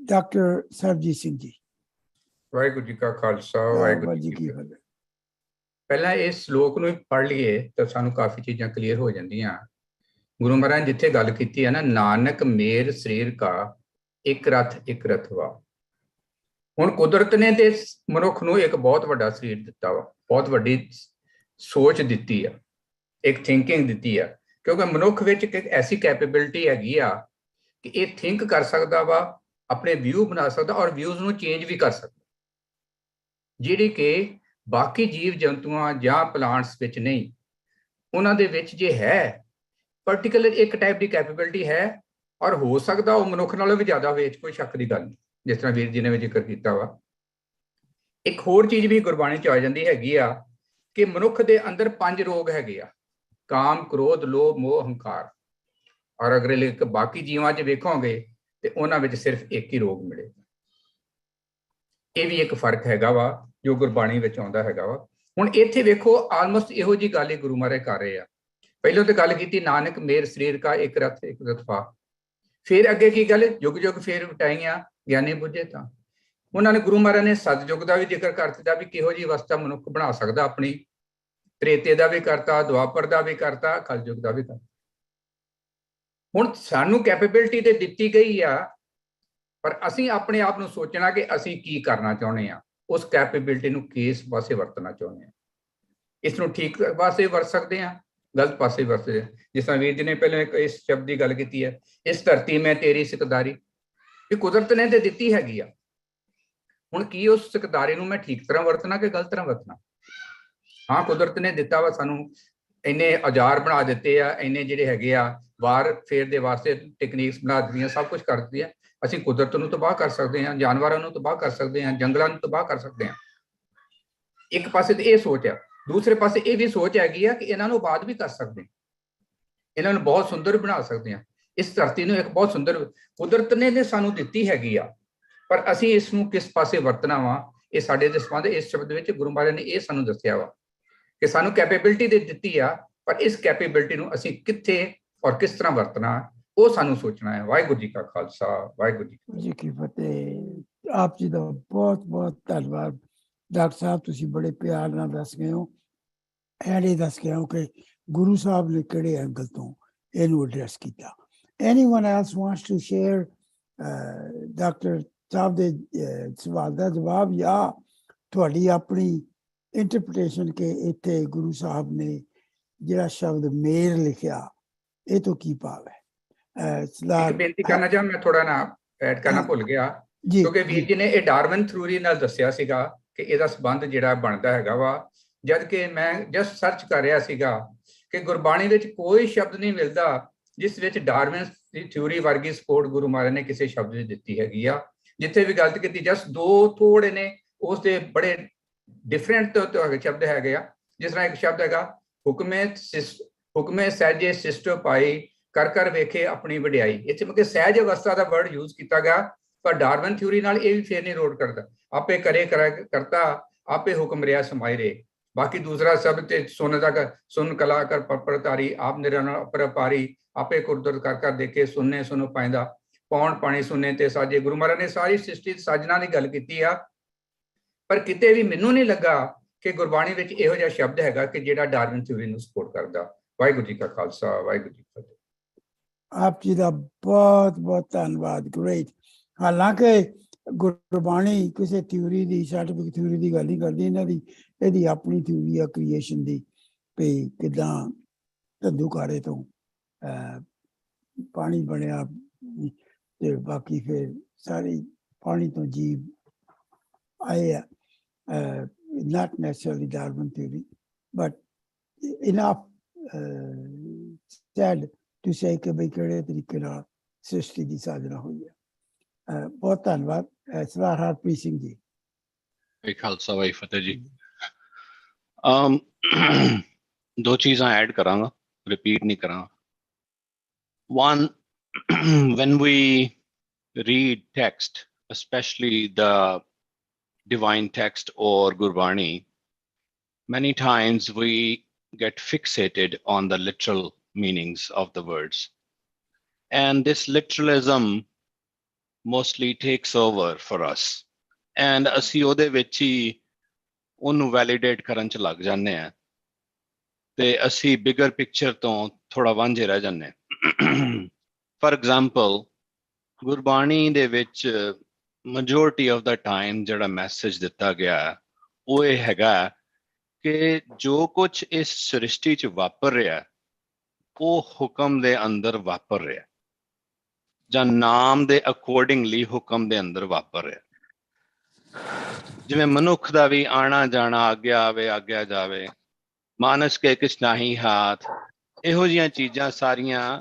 ਡਾਕਟਰ ਸਰਬਜੀਤ ਸਿੰਘ ਜੀ। ਵਾਹਿਗੁਰੂ ਜੀ ਕਾ ਖਾਲਸਾ, ਵਾਹਿਗੁਰੂ ਜੀ ਕੀ ਫਤਿਹ। ਪਹਿਲਾਂ ਇਸ ਸ਼ਲੋਕ ਨੂੰ ਪੜ੍ਹ ਲਈਏ ਤਾਂ ਸਾਨੂੰ ਕਾਫੀ ਚੀਜ਼ਾਂ ਕਲੀਅਰ ਹੋ ਜਾਂਦੀਆਂ। ਗੁਰੂ ਮਹਾਰਾਜ ਜਿੱਥੇ ਗੱਲ ਕੀਤੀ ਹੈ ਨਾ, ਨਾਨਕ ਮੇਰ ਸਰੀਰ ਕਾ ਇੱਕ ਰਥ ਵਾ। ਹੁਣ ਕੁਦਰਤ ਨੇ ਤੇ ਮਨੁੱਖ ਨੂੰ ਇੱਕ ਬਹੁਤ ਵੱਡਾ ਸਰੀਰ ਦਿੱਤਾ ਵਾ, ਬਹੁਤ ਵੱਡੀ ਸੋਚ ਦਿੱਤੀ ਆ, ਇੱਕ ਥਿੰਕਿੰਗ ਦਿੱਤੀ ਆ। ਕਿਉਂਕਿ ਮਨੁੱਖ ਵਿੱਚ ਇੱਕ ਐਸੀ ਕੈਪੇਬਿਲਿਟੀ ਹੈਗੀ ਆ ਕਿ ਇਹ ਥਿੰਕ ਕਰ ਸਕਦਾ ਵਾ, ਆਪਣੇ ਵਿਊ ਬਣਾ ਸਕਦਾ ਔਰ ਵਿਊਜ਼ ਨੂੰ ਚੇਂਜ ਵੀ ਕਰ ਸਕਦਾ, ਜਿਹੜੀ ਕਿ ਬਾਕੀ ਜੀਵ ਜੰਤੂਆਂ ਜਾਂ ਪਲਾਂਟਸ ਵਿੱਚ ਨਹੀਂ। ਉਹਨਾਂ ਦੇ ਵਿੱਚ ਜੇ ਹੈ ਪਰਟੀਕੂਲਰ ਇੱਕ ਟਾਈਪ ਦੀ ਕੈਪੇਬਿਲਿਟੀ ਹੈ, ਔਰ ਹੋ ਸਕਦਾ ਉਹ ਮਨੁੱਖ ਨਾਲੋਂ ਵੀ ਜ਼ਿਆਦਾ ਹੋਵੇ, ਕੋਈ ਸ਼ੱਕ ਦੀ ਗੱਲ ਨਹੀਂ, ਜਿਸ ਤਰ੍ਹਾਂ ਵੀਰ ਜੀ ਨੇ ਵੀ ਜ਼ਿਕਰ ਕੀਤਾ ਵਾ। ਇੱਕ ਹੋਰ ਚੀਜ਼ ਵੀ ਗੁਰਬਾਣੀ ਚ ਆ ਜਾਂਦੀ ਹੈਗੀ ਆ ਕਿ ਮਨੁੱਖ ਦੇ ਅੰਦਰ 5 ਰੋਗ ਹੈਗੇ ਆ, ਕਾਮ, ਕ੍ਰੋਧ, ਲੋਭ, ਮੋਹ, ਹੰਕਾਰ। ਔਰ ਅਗਰ ਬਾਕੀ ਜੀਵਾਂ 'ਚ ਵੇਖੋਗੇ ਤੇ ਉਹਨਾਂ ਵਿੱਚ ਸਿਰਫ ਇੱਕ ਹੀ ਰੋਗ ਮਿਲੇਗਾ। ਇਹ ਵੀ ਇੱਕ ਫਰਕ ਹੈਗਾ ਵਾ ਜੋ ਗੁਰਬਾਣੀ ਵਿੱਚ ਆਉਂਦਾ ਹੈਗਾ ਵਾ। ਹੁਣ ਇੱਥੇ ਵੇਖੋ ਆਲਮੋਸਟ ਇਹੋ ਜਿਹੀ ਗੱਲ ਹੀ ਗੁਰੂ ਮਹਾਰਾਜ ਕਰ ਰਹੇ ਆ। ਪਹਿਲਾਂ ਤਾਂ ਗੱਲ ਕੀਤੀ ਨਾਨਕ ਮੇਰ ਸਰੀਰ ਕਾ ਇੱਕ ਰਥ ਪਾ, ਫਿਰ ਅੱਗੇ ਕੀ ਗੱਲ, ਯੁੱਗ ਯੁੱਗ ਫੇਰ ਵਟਾਈਆਂ ਗਿਆਨੀ ਬੁੱਝੇ ਤਾਂ। ਉਹਨਾਂ ਨੇ ਗੁਰੂ ਮਹਾਰਾਜ ਨੇ ਸਤਿਯੁਗ ਦਾ ਵੀ ਜ਼ਿਕਰ ਕਰ ਦਿੱਤਾ ਵੀ ਕਿਹੋ ਜਿਹੀ ਅਵਸਥਾ ਮਨੁੱਖ ਬਣਾ ਸਕਦਾ ਆਪਣੀ। ਤ੍ਰੇਤੇ ਦਾ ਵੀ ਕਰਤਾ, ਦੁਆਪਰ ਦਾ ਵੀ ਕਰਤਾ, ਕਲਯੁਗ ਦਾ ਵੀ ਕਰਤਾ। ਹੁਣ ਸਾਨੂੰ ਕੈਪੇਬਿਲਿਟੀ ਤੇ ਦਿੱਤੀ ਗਈ ਆ, ਪਰ ਅਸੀਂ ਆਪਣੇ ਆਪ ਨੂੰ ਸੋਚਣਾ ਕਿ ਅਸੀਂ ਕੀ ਕਰਨਾ ਚਾਹੁੰਦੇ ਹਾਂ, ਉਸ ਕੈਪੇਬਿਲਿਟੀ ਨੂੰ ਕਿਸ ਪਾਸੇ ਵਰਤਣਾ ਚਾਹੁੰਦੇ ਹਾਂ। ਇਸ ਨੂੰ ਠੀਕ ਪਾਸੇ ਵਰਤ ਸਕਦੇ ਹਾਂ, ਗਲਤ ਪਾਸੇ ਵਰਤਦੇ। ਜਿਸ ਤਰ੍ਹਾਂ ਵੀਰ ਜੀ ਨੇ ਪਹਿਲਾਂ ਇਸ ਸ਼ਬਦ ਦੀ ਗੱਲ ਕੀਤੀ ਹੈ, ਇਸ ਧਰਤੀ ਮੈਂ ਤੇਰੀ ਸਿਕਦਾਰੀ, ਇਹ ਕੁਦਰਤ ਨੇ ਤੇ ਦਿੱਤੀ ਹੈਗੀ ਆ। ਹੁਣ ਕੀ ਉਸ ਸਿਕਦਾਰੀ ਨੂੰ ਮੈਂ ਠੀਕ ਤਰ੍ਹਾਂ ਵਰਤਣਾ ਕਿ ਗਲਤ ਤਰ੍ਹਾਂ ਵਰਤਣਾ? ਹਾਂ, ਕੁਦਰਤ ਨੇ ਦਿੱਤਾ ਵਾ ਸਾਨੂੰ, ਇੰਨੇ ਔਜ਼ਾਰ ਬਣਾ ਦਿੱਤੇ ਆ, ਇੰਨੇ ਜਿਹੜੇ ਹੈਗੇ ਆ ਵਾਰ ਫੇਰ ਦੇ ਵਾਸਤੇ ਟੈਕਨੀਕਸ ਬਣਾ ਦਿੱਤੀਆਂ, ਸਭ ਕੁਝ ਕਰ ਦਿੱਤੀਆਂ। ਅਸੀਂ ਕੁਦਰਤ ਨੂੰ ਤਬਾਹ ਕਰ ਸਕਦੇ ਹਾਂ, ਜਾਨਵਰਾਂ ਨੂੰ ਤਬਾਹ ਕਰ ਸਕਦੇ ਹਾਂ, ਜੰਗਲਾਂ ਨੂੰ ਤਬਾਹ ਕਰ ਸਕਦੇ ਹਾਂ। ਇੱਕ ਪਾਸੇ ਤੇ ਇਹ ਸੋਚ ਆ, ਦੂਸਰੇ ਪਾਸੇ ਇਹ ਵੀ ਸੋਚ ਹੈਗੀ ਆ ਕਿ ਇਹਨਾਂ ਨੂੰ ਆਬਾਦ ਵੀ ਕਰ ਸਕਦੇ ਹਾਂ, ਇਹਨਾਂ ਨੂੰ ਬਹੁਤ ਸੁੰਦਰ ਬਣਾ ਸਕਦੇ ਹਾਂ। ਇਸ ਧਰਤੀ ਨੂੰ ਇੱਕ ਬਹੁਤ ਸੁੰਦਰ ਕੁਦਰਤ ਨੇ ਸਾਨੂੰ ਦਿੱਤੀ ਹੈਗੀ ਆ, ਪਰ ਅਸੀਂ ਇਸ ਨੂੰ ਕਿਸ ਪਾਸੇ ਵਰਤਣਾ ਵਾ, ਇਹ ਸਾਡੇ ਦੇ ਸੰਬੰਧ ਇਸ ਸ਼ਬਦ ਵਿੱਚ ਗੁਰੂ ਮਹਾਰਾਜ ਨੇ ਇਹ ਸਾਨੂੰ ਦੱਸਿਆ ਵਾ ਕਿ ਸਾਨੂੰ ਕੈਪੇਬਿਲਿਟੀ ਦੇ ਦਿੱਤੀ ਆ, ਪਰ ਇਸ ਕੈਪੇਬਿਲਿਟੀ ਨੂੰ ਅਸੀਂ ਕਿੱਥੇ ਔਰ ਕਿਸ ਤਰ੍ਹਾਂ ਵਰਤਣਾ, ਉਹ ਸਾਨੂੰ ਸੋਚਣਾ ਹੈ। ਵਾਹਿਗੁਰੂ ਜੀ ਕਾ ਖਾਲਸਾ, ਵਾਹਿਗੁਰੂ ਜੀ ਕੀ ਫਤਿਹ। ਆਪ ਜੀ ਦਾ ਬਹੁਤ ਬਹੁਤ ਧੰਨਵਾਦ ਡਾਕਟਰ ਸਾਹਿਬ, ਤੁਸੀਂ ਬੜੇ ਪਿਆਰ ਨਾਲ ਦੱਸ ਗਏ ਹੋ, ਇਹ ਦੱਸ ਗਏ ਹੋ ਕਿ ਗੁਰੂ ਸਾਹਿਬ ਨੇ ਕਿਹੜੇ ਐਂਗਲ ਤੋਂ ਇਹਨੂੰ ਐਡਰੈਸ ਕੀਤਾ। Anyone else wants to share doctor ਸਾਹਿਬ ਦੇ ਸਵਾਲ ਦਾ ਜਵਾਬ, ਜਾਂ ਤੁਹਾਡੀ ਆਪਣੀ ਇੰਟਰਪ੍ਰੀਟੇਸ਼ਨ ਕਿ ਇੱਥੇ ਗੁਰੂ ਸਾਹਿਬ ਨੇ ਜਿਹੜਾ ਸ਼ਬਦ ਮੇਰ ਲਿਖਿਆ, ਇਹ ਤੋਂ ਕੀ ਭਾਵ ਹੈ? ਇੱਕ ਬੇਨਤੀ ਕਰਨਾ ਚਾਹਾਂ, ਮੈਂ ਥੋੜਾ ਨਾ ਐਡ ਕਰਨਾ ਭੁੱਲ ਗਿਆ, ਕਿਉਂਕਿ ਵੀਰ ਜੀ ਨੇ ਇਹ ਡਾਰਵਿਨ ਥਿਊਰੀ ਨਾਲ ਦੱਸਿਆ ਸੀਗਾ ਕਿ ਇਹਦਾ ਸੰਬੰਧ ਜਿਹੜਾ ਬਣਦਾ ਹੈਗਾ ਵਾ, ਜਦ ਕਿ ਮੈਂ ਜਸਟ ਸਰਚ ਕਰ ਰਿਹਾ ਸੀਗਾ ਕਿ ਗੁਰਬਾਣੀ ਵਿੱਚ ਕੋਈ ਸ਼ਬਦ ਨਹੀਂ ਮਿਲਦਾ ਜਿਸ ਵਿੱਚ ਡਾਰਵਿਨ ਦੀ ਥਿਊਰੀ ਵਰਗੀ ਸਪੋਰਟ ਗੁਰੂ ਮਹਾਰਾਜ ਨੇ ਕਿਸੇ ਸ਼ਬਦ ਵਿੱਚ ਦਿੱਤੀ ਹੈਗੀ ਆ। ਜਿੱਥੇ ਵੀ ਗਲਤ ਕੀਤੀ, ਜਸਟ 2 ਥੋੜੇ ਨੇ, ਉਸ ਦੇ ਬੜੇ ਡਿਫਰੈਂਟ ਸ਼ਬਦ ਹੈਗੇ ਆ। ਜਿਸ ਤਰ੍ਹਾਂ ਇੱਕ ਸ਼ਬਦ ਹੈਗਾ ਹੁਕਮੇ ਸਹਿਜੇ ਸਿਸ਼ਟ ਪਾਈ, ਕਰ ਕਰ ਵੇਖੇ ਆਪਣੀ ਵਡਿਆਈ। ਇੱਥੇ ਮਤਲਬ ਸਹਿਜ ਅਵਸਥਾ ਦਾ ਵਰਡ ਯੂਜ਼ ਕੀਤਾ ਗਿਆ, ਪਰ ਡਾਰਵਿਨ ਥਿਊਰੀ ਨਾਲ ਇਹ ਵੀ ਫੇਰ ਨਹੀਂ ਰੋਡ ਕਰਦਾ। ਆਪੇ ਕਰੇ ਕਰਤਾ, ਆਪੇ ਹੁਕਮ ਰਿਆ ਸਮਾਈ ਰੇ। ਬਾਕੀ ਦੂਸਰਾ ਸ਼ਬਦ ਤੇ ਸੁਨ ਕਲਾ ਕਰ ਪਰਤਾਰੀ, ਆਪ ਨਿਰੰਜਨ ਅਪਰਪਾਰੀ, ਆਪੇ ਕੁਦਰਤ ਕਰ ਕਰ ਦੇਖੇ, ਸੁਣਨੇ ਸੁਣ ਪਾਇੰਦਾ, ਪੌਣ ਪਾਣੀ ਸੁਣਨੇ ਤੇ ਸਾਜੇ। ਗੁਰੂ ਮਹਾਰਾਜ ਨੇ ਸਾਰੀ ਸ੍ਰਿਸ਼ਟੀ ਸਾਜਣਾ ਦੀ ਗੱਲ ਕੀਤੀ ਆ, ਪਰ ਕਿਤੇ ਵੀ ਮੈਨੂੰ ਨਹੀਂ ਲੱਗਾ ਕਿ ਗੁਰਬਾਣੀ ਵਿੱਚ ਇਹੋ ਜਿਹਾ ਸ਼ਬਦ ਹੈਗਾ ਕਿ ਜਿਹੜਾ ਡਾਰਵਿਨ ਥਿਊਰੀ ਨੂੰ ਸਪੋਰਟ ਕਰਦਾ। ਵਾਹਿਗੁਰੂ ਜੀ ਕਾ ਖਾਲਸਾ, ਵਾਹਿਗੁਰੂ ਜੀ ਕੀ ਫਤਿਹ। ਆਪ ਜੀ ਦਾ ਬਹੁਤ ਬਹੁਤ ਧੰਨਵਾਦ। ਗ੍ਰੇਟ। ਹਾਲਾਂਕਿ ਗੁਰਬਾਣੀ ਕਿਸੇ ਥਿਊਰੀ ਦੀ, ਸਾਇੰਟੀਫਿਕ ਥਿਊਰੀ ਦੀ ਗੱਲ ਨਹੀਂ ਕਰਦੀ, ਇਹਨਾਂ ਦੀ ਇਹਦੀ ਆਪਣੀ ਥਿਊਰੀ ਆ ਕ੍ਰੀਏਸ਼ਨ ਦੀ, ਵੀ ਕਿੱਦਾਂ ਧੰਦੂਕਾਰੇ ਤੋਂ ਪਾਣੀ ਬਣਿਆ ਤੇ ਬਾਕੀ ਫਿਰ ਸਾਰੇ ਪਾਣੀ ਤੋਂ ਜੀਵ ਆਏ ਆ। Not necessarily Darwin theory, but enough said to say ਕਿ ਬਈ ਕਿਹੜੇ ਤਰੀਕੇ ਨਾਲ ਸ੍ਰਿਸ਼ਟੀ ਦੀ ਸਾਜਨਾ ਹੋਈ ਹੈ। ਬਹੁਤ ਧੰਨਵਾਦ। ਸਰਦਾਰ ਹਰਪ੍ਰੀਤ ਸਿੰਘ ਜੀ। ਵਾਹਿ ਖਾਲਸਾ ਵਾਹਿ ਫਤਿਹ ਜੀ। ਦੋ ਚੀਜ਼ਾਂ ਐਡ ਕਰਾਂਗਾ, ਰਿਪੀਟ ਨਹੀਂ ਕਰਾਂਗਾ। One, when we read text, especially the divine text or Gurbani, many times we get fixated on the literal meanings of the words. And this literalism mostly takes over for us. And ਅਸੀਂ ਉਹਦੇ ਵਿੱਚ ਹੀ ਉਹਨੂੰ validate ਕਰਨ ਚ ਲੱਗ ਜਾਂਦੇ ਹਾਂ ਤੇ ਅਸੀਂ ਬਿਗਰ ਪਿਕਚਰ ਤੋਂ ਥੋੜਾ ਵਾਂਝੇ ਰਹਿ ਜਾਂਦੇ ਹਾਂ। ਫॉर एग्जांपल, ਗੁਰਬਾਣੀ ਦੇ ਵਿੱਚ majority of the time ਜਿਹੜਾ ਮੈਸੇਜ ਦਿੱਤਾ ਗਿਆ ਉਹ ਇਹ ਹੈਗਾ ਕਿ ਜੋ ਕੁਝ ਇਸ ਸ੍ਰਿਸ਼ਟੀ 'ਚ ਵਾਪਰ ਰਿਹਾ ਉਹ ਹੁਕਮ ਦੇ ਅੰਦਰ ਵਾਪਰ ਰਿਹਾ ਜਾਂ ਨਾਮ ਦੇ ਅਕੋਰਡਿੰਗਲੀ ਹੁਕਮ ਦੇ ਅੰਦਰ ਵਾਪਰ ਰਿਹਾ। ਜਿਵੇਂ ਮਨੁੱਖ ਦਾ ਵੀ ਆਣਾ ਜਾਣਾ, ਆਗਿਆ ਆਵੇ ਆਗਿਆ ਜਾਵੇ, ਮਾਨਸ ਕੇ ਕਿਛ ਨਾਹੀ ਹਾਥ, ਇਹੋ ਜਿਹੀਆਂ ਚੀਜ਼ਾਂ ਸਾਰੀਆਂ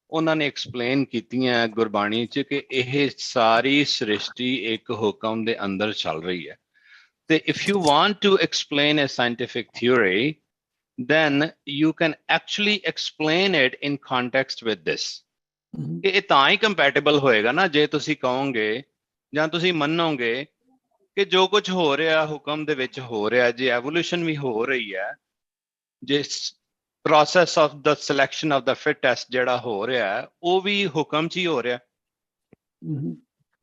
ਉਹਨਾਂ ਨੇ ਐਕਸਪਲੇਨ ਕੀਤੀਆਂ ਗੁਰਬਾਣੀ 'ਚ ਕਿ ਇਹ ਸਾਰੀ ਸ੍ਰਿਸ਼ਟੀ ਇੱਕ ਹੁਕਮ ਦੇ ਅੰਦਰ ਚੱਲ ਰਹੀ ਹੈ। ਤੇ if you want to explain a scientific theory, then you can actually explain it in context with this. ਕਿ ਇਹ ਤਾਂ ਹੀ ਕੰਪੈਟੀਬਲ ਹੋਏਗਾ ਨਾ ਜੇ ਤੁਸੀਂ ਕਹੋਗੇ ਜਾਂ ਤੁਸੀਂ ਮੰਨੋਗੇ ਕਿ ਜੋ ਕੁਝ ਹੋ ਰਿਹਾ ਹੁਕਮ ਦੇ ਵਿੱਚ ਹੋ ਰਿਹਾ, ਜੇ ਐਵੋਲੂਸ਼ਨ ਵੀ ਹੋ ਰਹੀ ਹੈ, ਜੇ process of the selection of the fittest ਜਿਹੜਾ ਹੋ ਰਿਹਾ ਹੈ ਉਹ ਵੀ ਹੁਕਮ 'ਚ ਹੀ ਹੋ ਰਿਹਾ।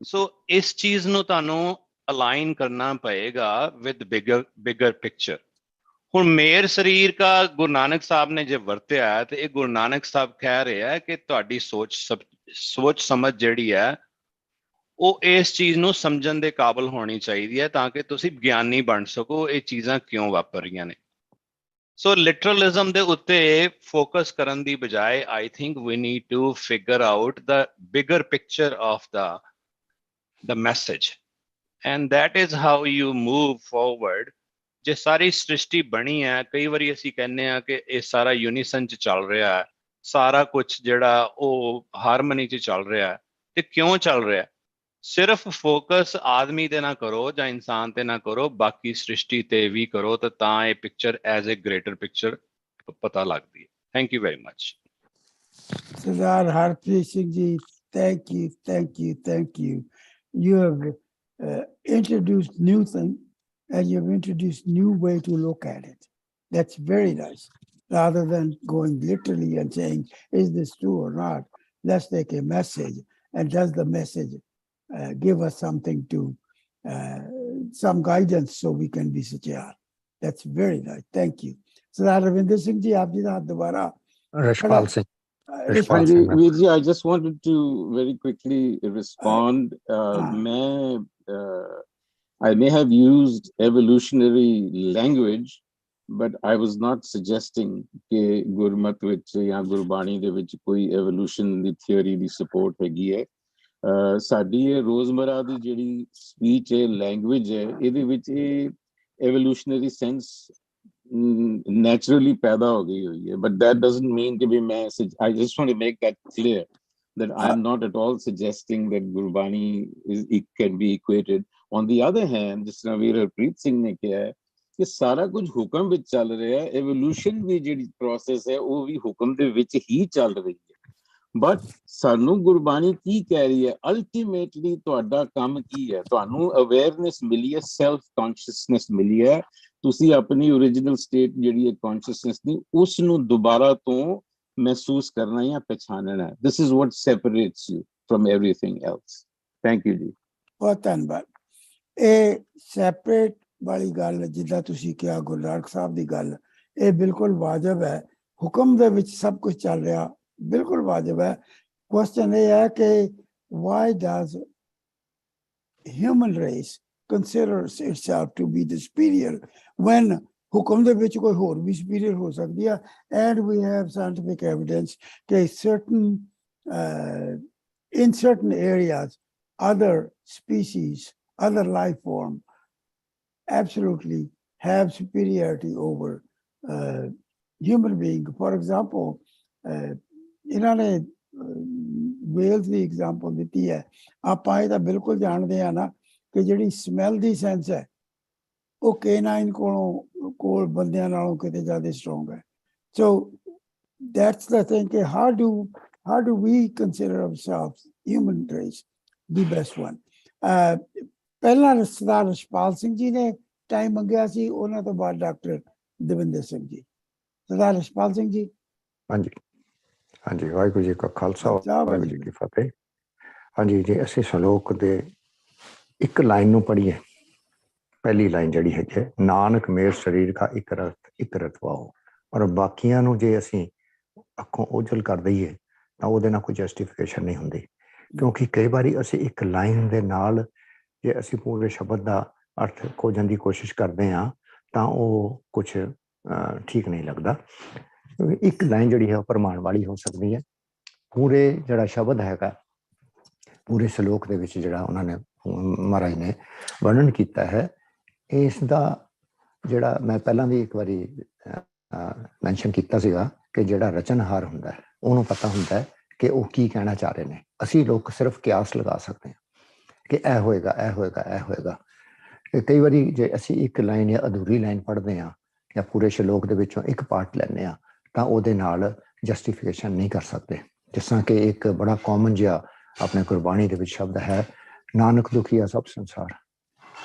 ਸੋ ਇਸ ਚੀਜ਼ ਨੂੰ ਤੁਹਾਨੂੰ ਅਲਾਈਨ ਕਰਨਾ ਪਏਗਾ with bigger picture। ਹੁਣ ਮੇਰ ਸਰੀਰ ਕਾ ਗੁਰੂ ਨਾਨਕ ਸਾਹਿਬ ਨੇ ਜੇ ਵਰਤਿਆ ਤੇ ਇਹ ਗੁਰੂ ਨਾਨਕ ਸਾਹਿਬ ਕਹਿ ਰਿਹਾ ਕਿ ਤੁਹਾਡੀ ਸੋਚ ਸਮਝ ਜਿਹੜੀ ਹੈ ਉਹ ਇਸ ਚੀਜ਼ ਨੂੰ ਸਮਝਣ ਦੇ ਕਾਬਿਲ ਹੋਣੀ ਚਾਹੀਦੀ ਹੈ ਤਾਂ ਕਿ ਤੁਸੀਂ ਗਿਆਨੀ ਬਣ ਸਕੋ ਇਹ ਚੀਜ਼ਾਂ ਕਿਉਂ ਵਾਪਰ ਰਹੀਆਂ ਨੇ। ਸੋ ਲਿਟਰਲਿਜ਼ਮ ਦੇ ਉੱਤੇ ਫੋਕਸ ਕਰਨ ਦੀ ਬਜਾਏ I think we need to figure out the bigger picture of the message, and that is how you move forward। ਜੇ ਸਾਰੀ ਸ੍ਰਿਸ਼ਟੀ ਬਣੀ ਹੈ, ਕਈ ਵਾਰੀ ਅਸੀਂ ਕਹਿੰਦੇ ਹਾਂ ਕਿ ਇਹ ਸਾਰਾ ਯੂਨੀਸਨ 'ਚ ਚੱਲ ਰਿਹਾ ਹੈ, ਸਾਰਾ ਕੁਝ ਜਿਹੜਾ ਉਹ ਹਾਰਮਨੀ 'ਚ ਚੱਲ ਰਿਹਾ ਹੈ, ਤੇ ਕਿਉਂ ਚੱਲ ਰਿਹਾ? ਸਿਰਫ ਫੋਕਸ ਆਦਮੀ ਤੇ ਨਾ ਕਰੋ ਜਾਂ ਇਨਸਾਨ ਤੇ ਨਾ ਕਰੋ, ਬਾਕੀ ਸ੍ਰਿਸ਼ਟੀ ਤੇ ਵੀ ਕਰੋ ਤਾਂ ਇਹ picture as a greater picture ਪਤਾ ਲੱਗਦੀ ਹੈ। Thank you very much. Sardar Harpreet Singh ji, thank you, thank you, thank you. You have introduced new thing and you've introduced new way to look at it. That's very nice. Rather than going literally and saying, is this true or not? Let's take a message, and does the message give us something to, some guidance so we can be secure. That's very nice. Thank you. Sardar Ravinder Singh ji, aap ji da dobara. Rishpal Singh. Veer ji, I just wanted to very quickly respond. I may have used evolutionary language, but I was not suggesting ਕਿ ਗੁਰਮਤ ਵਿੱਚ ਜਾਂ ਗੁਰਬਾਣੀ ਦੇ ਵਿੱਚ ਕੋਈ evolution ਦੀ theory ਦੀ support ਹੈਗੀ ਹੈ। ਸਾਡੀ ਇਹ ਰੋਜ਼ਮਰਾ ਦੀ ਜਿਹੜੀ ਸਪੀਚ ਹੈ, ਲੈਂਗੁਏਜ ਹੈ, ਇਹਦੇ ਵਿੱਚ ਇਹ ਐਵੋਲੂਸ਼ਨਰੀ ਸੈਂਸ ਨੈਚੁਰਲੀ ਪੈਦਾ ਹੋ ਗਈ ਹੋਈ ਹੈ। ਬਟ ਦੈਟ ਡਜ਼ਨਟ ਮੀਨ ਕਿ ਵੀ ਮੈਂ I just want to make that clear that I am not at all suggesting that Gurbani can be equated. On the other hand, ਜਿਸ ਤਰ੍ਹਾਂ ਵੀਰ ਹਰਪ੍ਰੀਤ ਸਿੰਘ ਨੇ ਕਿਹਾ ਹੈ ਕਿ ਸਾਰਾ ਕੁਝ ਹੁਕਮ ਵਿੱਚ ਚੱਲ ਰਿਹਾ ਹੈ, ਐਵੋਲੂਸ਼ਨ ਵੀ ਜਿਹੜੀ ਪ੍ਰੋਸੈਸ ਹੈ ਉਹ ਵੀ ਹੁਕਮ ਦੇ ਵਿੱਚ ਹੀ ਚੱਲ ਰਹੀ ਹੈ। ਬਟ ਸਾਨੂੰ ਗੁਰਬਾਣੀ ਕੀ ਕਹਿ ਰਹੀ ਹੈ? ਅਲਟੀਮੇਟਲੀ ਤੁਹਾਡਾ ਕੰਮ ਕੀ ਹੈ? ਤੁਹਾਨੂੰ ਅਵੇਅਰਨੈਸ ਮਿਲੀ ਹੈ, ਸੈਲਫ ਕੌਨਸ਼ੀਅਸਨੈਸ ਮਿਲੀ ਹੈ, ਤੁਸੀਂ ਆਪਣੀ ਓਰੀਜਨਲ ਸਟੇਟ ਜਿਹੜੀ ਹੈ ਕੌਨਸ਼ੀਅਸਨੈਸ ਦੀ, ਉਸ ਨੂੰ ਦੁਬਾਰਾ ਤੋਂ ਮਹਿਸੂਸ ਕਰਨਾ ਜਾਂ ਪਛਾਣਨਾ। This is what separates you from everything else. Thank you ਜੀ। ਬਹੁਤ ਧੰਨਵਾਦ। ਇਹ ਸੈਪਰੇਟ ਵਾਲੀ ਗੱਲ ਜਿੱਦਾਂ ਤੁਸੀਂ ਕਿਹਾ ਗੁਰੂ ਨਾਨਕ ਸਾਹਿਬ ਦੀ ਗੱਲ ਇਹ ਬਿਲਕੁਲ ਵਾਜਬ ਹੈ ਹੁਕਮ ਦੇ ਵਿੱਚ ਸਭ ਕੁਝ ਚੱਲ ਰਿਹਾ ਬਿਲਕੁਲ ਵਾਜਬ ਹੈ ਕੁਐਸਚਨ ਇਹ ਹੈ ਕਿ why does human race considers itself to be the superior when ਹੁਕਮ ਦੇ ਵਿੱਚ ਕੋਈ ਹੋਰ ਵੀ superior ਹੋ ਸਕਦੀ ਹੈ and we have scientific evidence ਕਿ in certain areas other species other life form absolutely have superiority over human being. For example, ਇਹਨਾਂ ਨੇ whales ਦੀ example ਦਿੱਤੀ ਹੈ ਆਪਾਂ ਇਹ ਤਾਂ ਬਿਲਕੁਲ ਜਾਣਦੇ ਆ ਨਾ ਕਿ ਜਿਹੜੀ smell ਦੀ sense ਹੈ ਉਹ canine ਕੋਲ ਬੰਦਿਆਂ ਨਾਲੋਂ ਕਿਤੇ ਜ਼ਿਆਦਾ strong ਹੈ. So that's the thing ਕਿ how do we consider ourselves human race the best one? ਪਹਿਲਾਂ ਸਰਦਾਰ ਰਛਪਾਲ ਸਿੰਘ ਜੀ ਨੇ ਟਾਈਮ ਮੰਗਿਆ ਸੀ ਉਹਨਾਂ ਤੋਂ ਬਾਅਦ ਡਾਕਟਰ ਦਵਿੰਦਰ ਸਿੰਘ ਜੀ ਸਰਦਾਰ ਰਛਪਾਲ ਸਿੰਘ ਜੀ ਹਾਂਜੀ ਹਾਂਜੀ ਵਾਹਿਗੁਰੂ ਜੀ ਕਾ ਖਾਲਸਾ ਵਾਹਿਗੁਰੂ ਜੀ ਕੀ ਫਤਿਹ ਹਾਂਜੀ ਜੇ ਅਸੀਂ ਸ਼ਲੋਕ ਦੇ ਇੱਕ ਲਾਈਨ ਨੂੰ ਪੜ੍ਹੀਏ ਪਹਿਲੀ ਲਾਈਨ ਜਿਹੜੀ ਹੈਗੀ ਹੈ ਨਾਨਕ ਮੇਰ ਸਰੀਰ ਦਾ ਇੱਕ ਰਤਵਾਓ ਔਰ ਬਾਕੀਆਂ ਨੂੰ ਜੇ ਅਸੀਂ ਅੱਖੋਂ ਓਝਲ ਕਰ ਦਈਏ ਤਾਂ ਉਹਦੇ ਨਾਲ ਕੋਈ ਜਸਟੀਫਿਕੇਸ਼ਨ ਨਹੀਂ ਹੁੰਦੀ ਕਿਉਂਕਿ ਕਈ ਵਾਰੀ ਅਸੀਂ ਇੱਕ ਲਾਈਨ ਦੇ ਨਾਲ ਜੇ ਅਸੀਂ ਪੂਰੇ ਸ਼ਬਦ ਦਾ ਅਰਥ ਖੋਜਣ ਦੀ ਕੋਸ਼ਿਸ਼ ਕਰਦੇ ਹਾਂ ਤਾਂ ਉਹ ਕੁਝ ਠੀਕ ਨਹੀਂ ਲੱਗਦਾ ਇੱਕ ਲਾਈਨ ਜਿਹੜੀ ਹੈ ਉਹ ਪ੍ਰਮਾਣ ਵਾਲੀ ਹੋ ਸਕਦੀ ਹੈ ਪੂਰੇ ਜਿਹੜਾ ਸ਼ਬਦ ਹੈਗਾ ਪੂਰੇ ਸ਼ਲੋਕ ਦੇ ਵਿੱਚ ਜਿਹੜਾ ਉਹਨਾਂ ਨੇ ਮਹਾਰਾਜ ਨੇ ਵਰਣਨ ਕੀਤਾ ਹੈ ਇਸ ਦਾ ਜਿਹੜਾ ਮੈਂ ਪਹਿਲਾਂ ਵੀ ਇੱਕ ਵਾਰੀ ਮੈਂਸ਼ਨ ਕੀਤਾ ਸੀਗਾ ਕਿ ਜਿਹੜਾ ਰਚਨਹਾਰ ਹੁੰਦਾ ਹੈ ਉਹਨੂੰ ਪਤਾ ਹੁੰਦਾ ਹੈ ਕਿ ਉਹ ਕੀ ਕਹਿਣਾ ਚਾਹ ਰਹੇ ਨੇ ਅਸੀਂ ਲੋਕ ਸਿਰਫ ਕਿਆਸ ਲਗਾ ਸਕਦੇ ਹਾਂ ਕਿ ਇਹ ਹੋਏਗਾ ਇਹ ਹੋਏਗਾ ਇਹ ਹੋਏਗਾ ਕਈ ਵਾਰੀ ਜੇ ਅਸੀਂ ਇੱਕ ਲਾਈਨ ਜਾਂ ਅਧੂਰੀ ਲਾਈਨ ਪੜ੍ਹਦੇ ਹਾਂ ਜਾਂ ਪੂਰੇ ਸ਼ਲੋਕ ਦੇ ਵਿੱਚੋਂ ਇੱਕ ਪਾਰਟ ਲੈਂਦੇ ਹਾਂ ਤਾਂ ਉਹਦੇ ਨਾਲ ਜਸਟੀਫਿਕੇਸ਼ਨ ਨਹੀਂ ਕਰ ਸਕਦੇ ਜਿਸ ਤਰ੍ਹਾਂ ਕਿ ਇੱਕ ਬੜਾ ਕਾਮਨ ਜਿਹਾ ਆਪਣੇ ਗੁਰਬਾਣੀ ਦੇ ਵਿੱਚ ਸ਼ਬਦ ਹੈ ਨਾਨਕ ਦੁਖੀਆ ਸਭ ਸੰਸਾਰ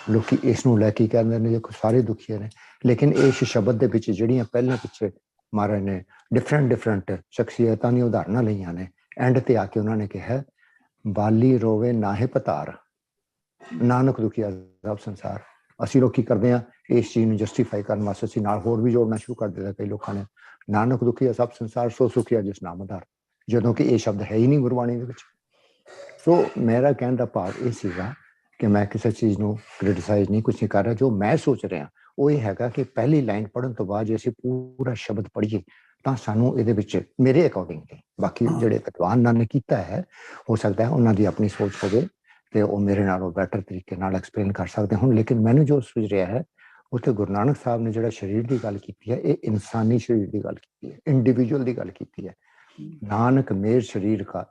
ਲੋਕੀ ਇਸ ਨੂੰ ਲੈ ਕੇ ਕਹਿੰਦੇ ਨੇ ਦੇਖੋ ਸਾਰੇ ਦੁਖੀ ਨੇ ਲੇਕਿਨ ਇਸ ਸ਼ਬਦ ਦੇ ਵਿੱਚ ਜਿਹੜੀਆਂ ਪਹਿਲਾਂ ਪਿੱਛੇ ਮਹਾਰਾਜ ਨੇ ਡਿਫਰੈਂਟ ਸ਼ਖਸੀਅਤਾਂ ਦੀਆਂ ਉਦਾਹਰਨਾਂ ਲਈਆਂ ਨੇ ਐਂਡ ਤੇ ਆ ਕੇ ਉਹਨਾਂ ਨੇ ਕਿਹਾ ਬਾਲੀ ਰੋਵੇ ਨਾਹੇ ਪਤਾਰ ਨਾਨਕ ਦੁਖੀਆ ਸਭ ਸੰਸਾਰ ਅਸੀਂ ਲੋਕ ਕੀ ਕਰਦੇ ਹਾਂ ਇਸ ਚੀਜ਼ ਨੂੰ ਜਸਟੀਫਾਈ ਕਰਨ ਵਾਸਤੇ ਅਸੀਂ ਨਾਲ ਹੋਰ ਵੀ ਜੋੜਨਾ ਸ਼ੁਰੂ ਕਰ ਦਿੱਤਾ ਕਈ ਲੋਕਾਂ ਨੇ ਨਾਨਕ ਦੁਖੀਆ ਸਭ ਸੰਸਾਰ ਸੋ ਸੁਖੀਆ ਜਿਸ ਨਾਮ ਆਧਾਰ ਜਦੋਂ ਕਿ ਇਹ ਸ਼ਬਦ ਹੈ ਹੀ ਨਹੀਂ ਗੁਰਬਾਣੀ ਦੇ ਵਿੱਚ ਸੋ ਮੇਰਾ ਕਹਿਣ ਦਾ ਭਾਵ ਇਹ ਸੀਗਾ ਕਿ ਮੈਂ ਕਿਸੇ ਚੀਜ਼ ਨੂੰ ਕ੍ਰਿਟਿਸਾਈਜ਼ ਨਹੀਂ ਕੁਝ ਨਹੀਂ ਕਰ ਰਿਹਾ ਜੋ ਮੈਂ ਸੋਚ ਰਿਹਾ ਉਹ ਇਹ ਹੈਗਾ ਕਿ ਪਹਿਲੀ ਲਾਈਨ ਪੜ੍ਹਨ ਤੋਂ ਬਾਅਦ ਜੇ ਅਸੀਂ ਪੂਰਾ ਸ਼ਬਦ ਪੜ੍ਹੀਏ ਤਾਂ ਸਾਨੂੰ ਇਹਦੇ ਵਿੱਚ ਮੇਰੇ ਅਕੋਰਡਿੰਗਲੀ ਬਾਕੀ ਜਿਹੜੇ ਵਿਦਵਾਨਾਂ ਨੇ ਕੀਤਾ ਹੈ ਹੋ ਸਕਦਾ ਹੈ ਉਹਨਾਂ ਦੀ ਆਪਣੀ ਸੋਚ ਹੋਵੇ ਤੇ ਉਹ ਮੇਰੇ ਨਾਲੋਂ ਬੈਟਰ ਤਰੀਕੇ ਨਾਲ ਐਕਸਪਲੇਨ ਕਰ ਸਕਦੇ ਹੁਣ ਲੇਕਿਨ ਮੈਨੂੰ ਜੋ ਸੁਝ ਰਿਹਾ ਹੈ ਉੱਥੇ ਗੁਰੂ ਨਾਨਕ ਸਾਹਿਬ ਨੇ ਜਿਹੜਾ ਸਰੀਰ ਦੀ ਗੱਲ ਕੀਤੀ ਹੈ ਇਹ ਇਨਸਾਨੀ ਸਰੀਰ ਦੀ ਗੱਲ ਕੀਤੀ ਹੈ ਇੰਡੀਵਿਜੂਅਲ ਦੀ ਗੱਲ ਕੀਤੀ ਹੈ ਨਾਨਕ ਮੇਰ ਸਰੀਰ ਦਾ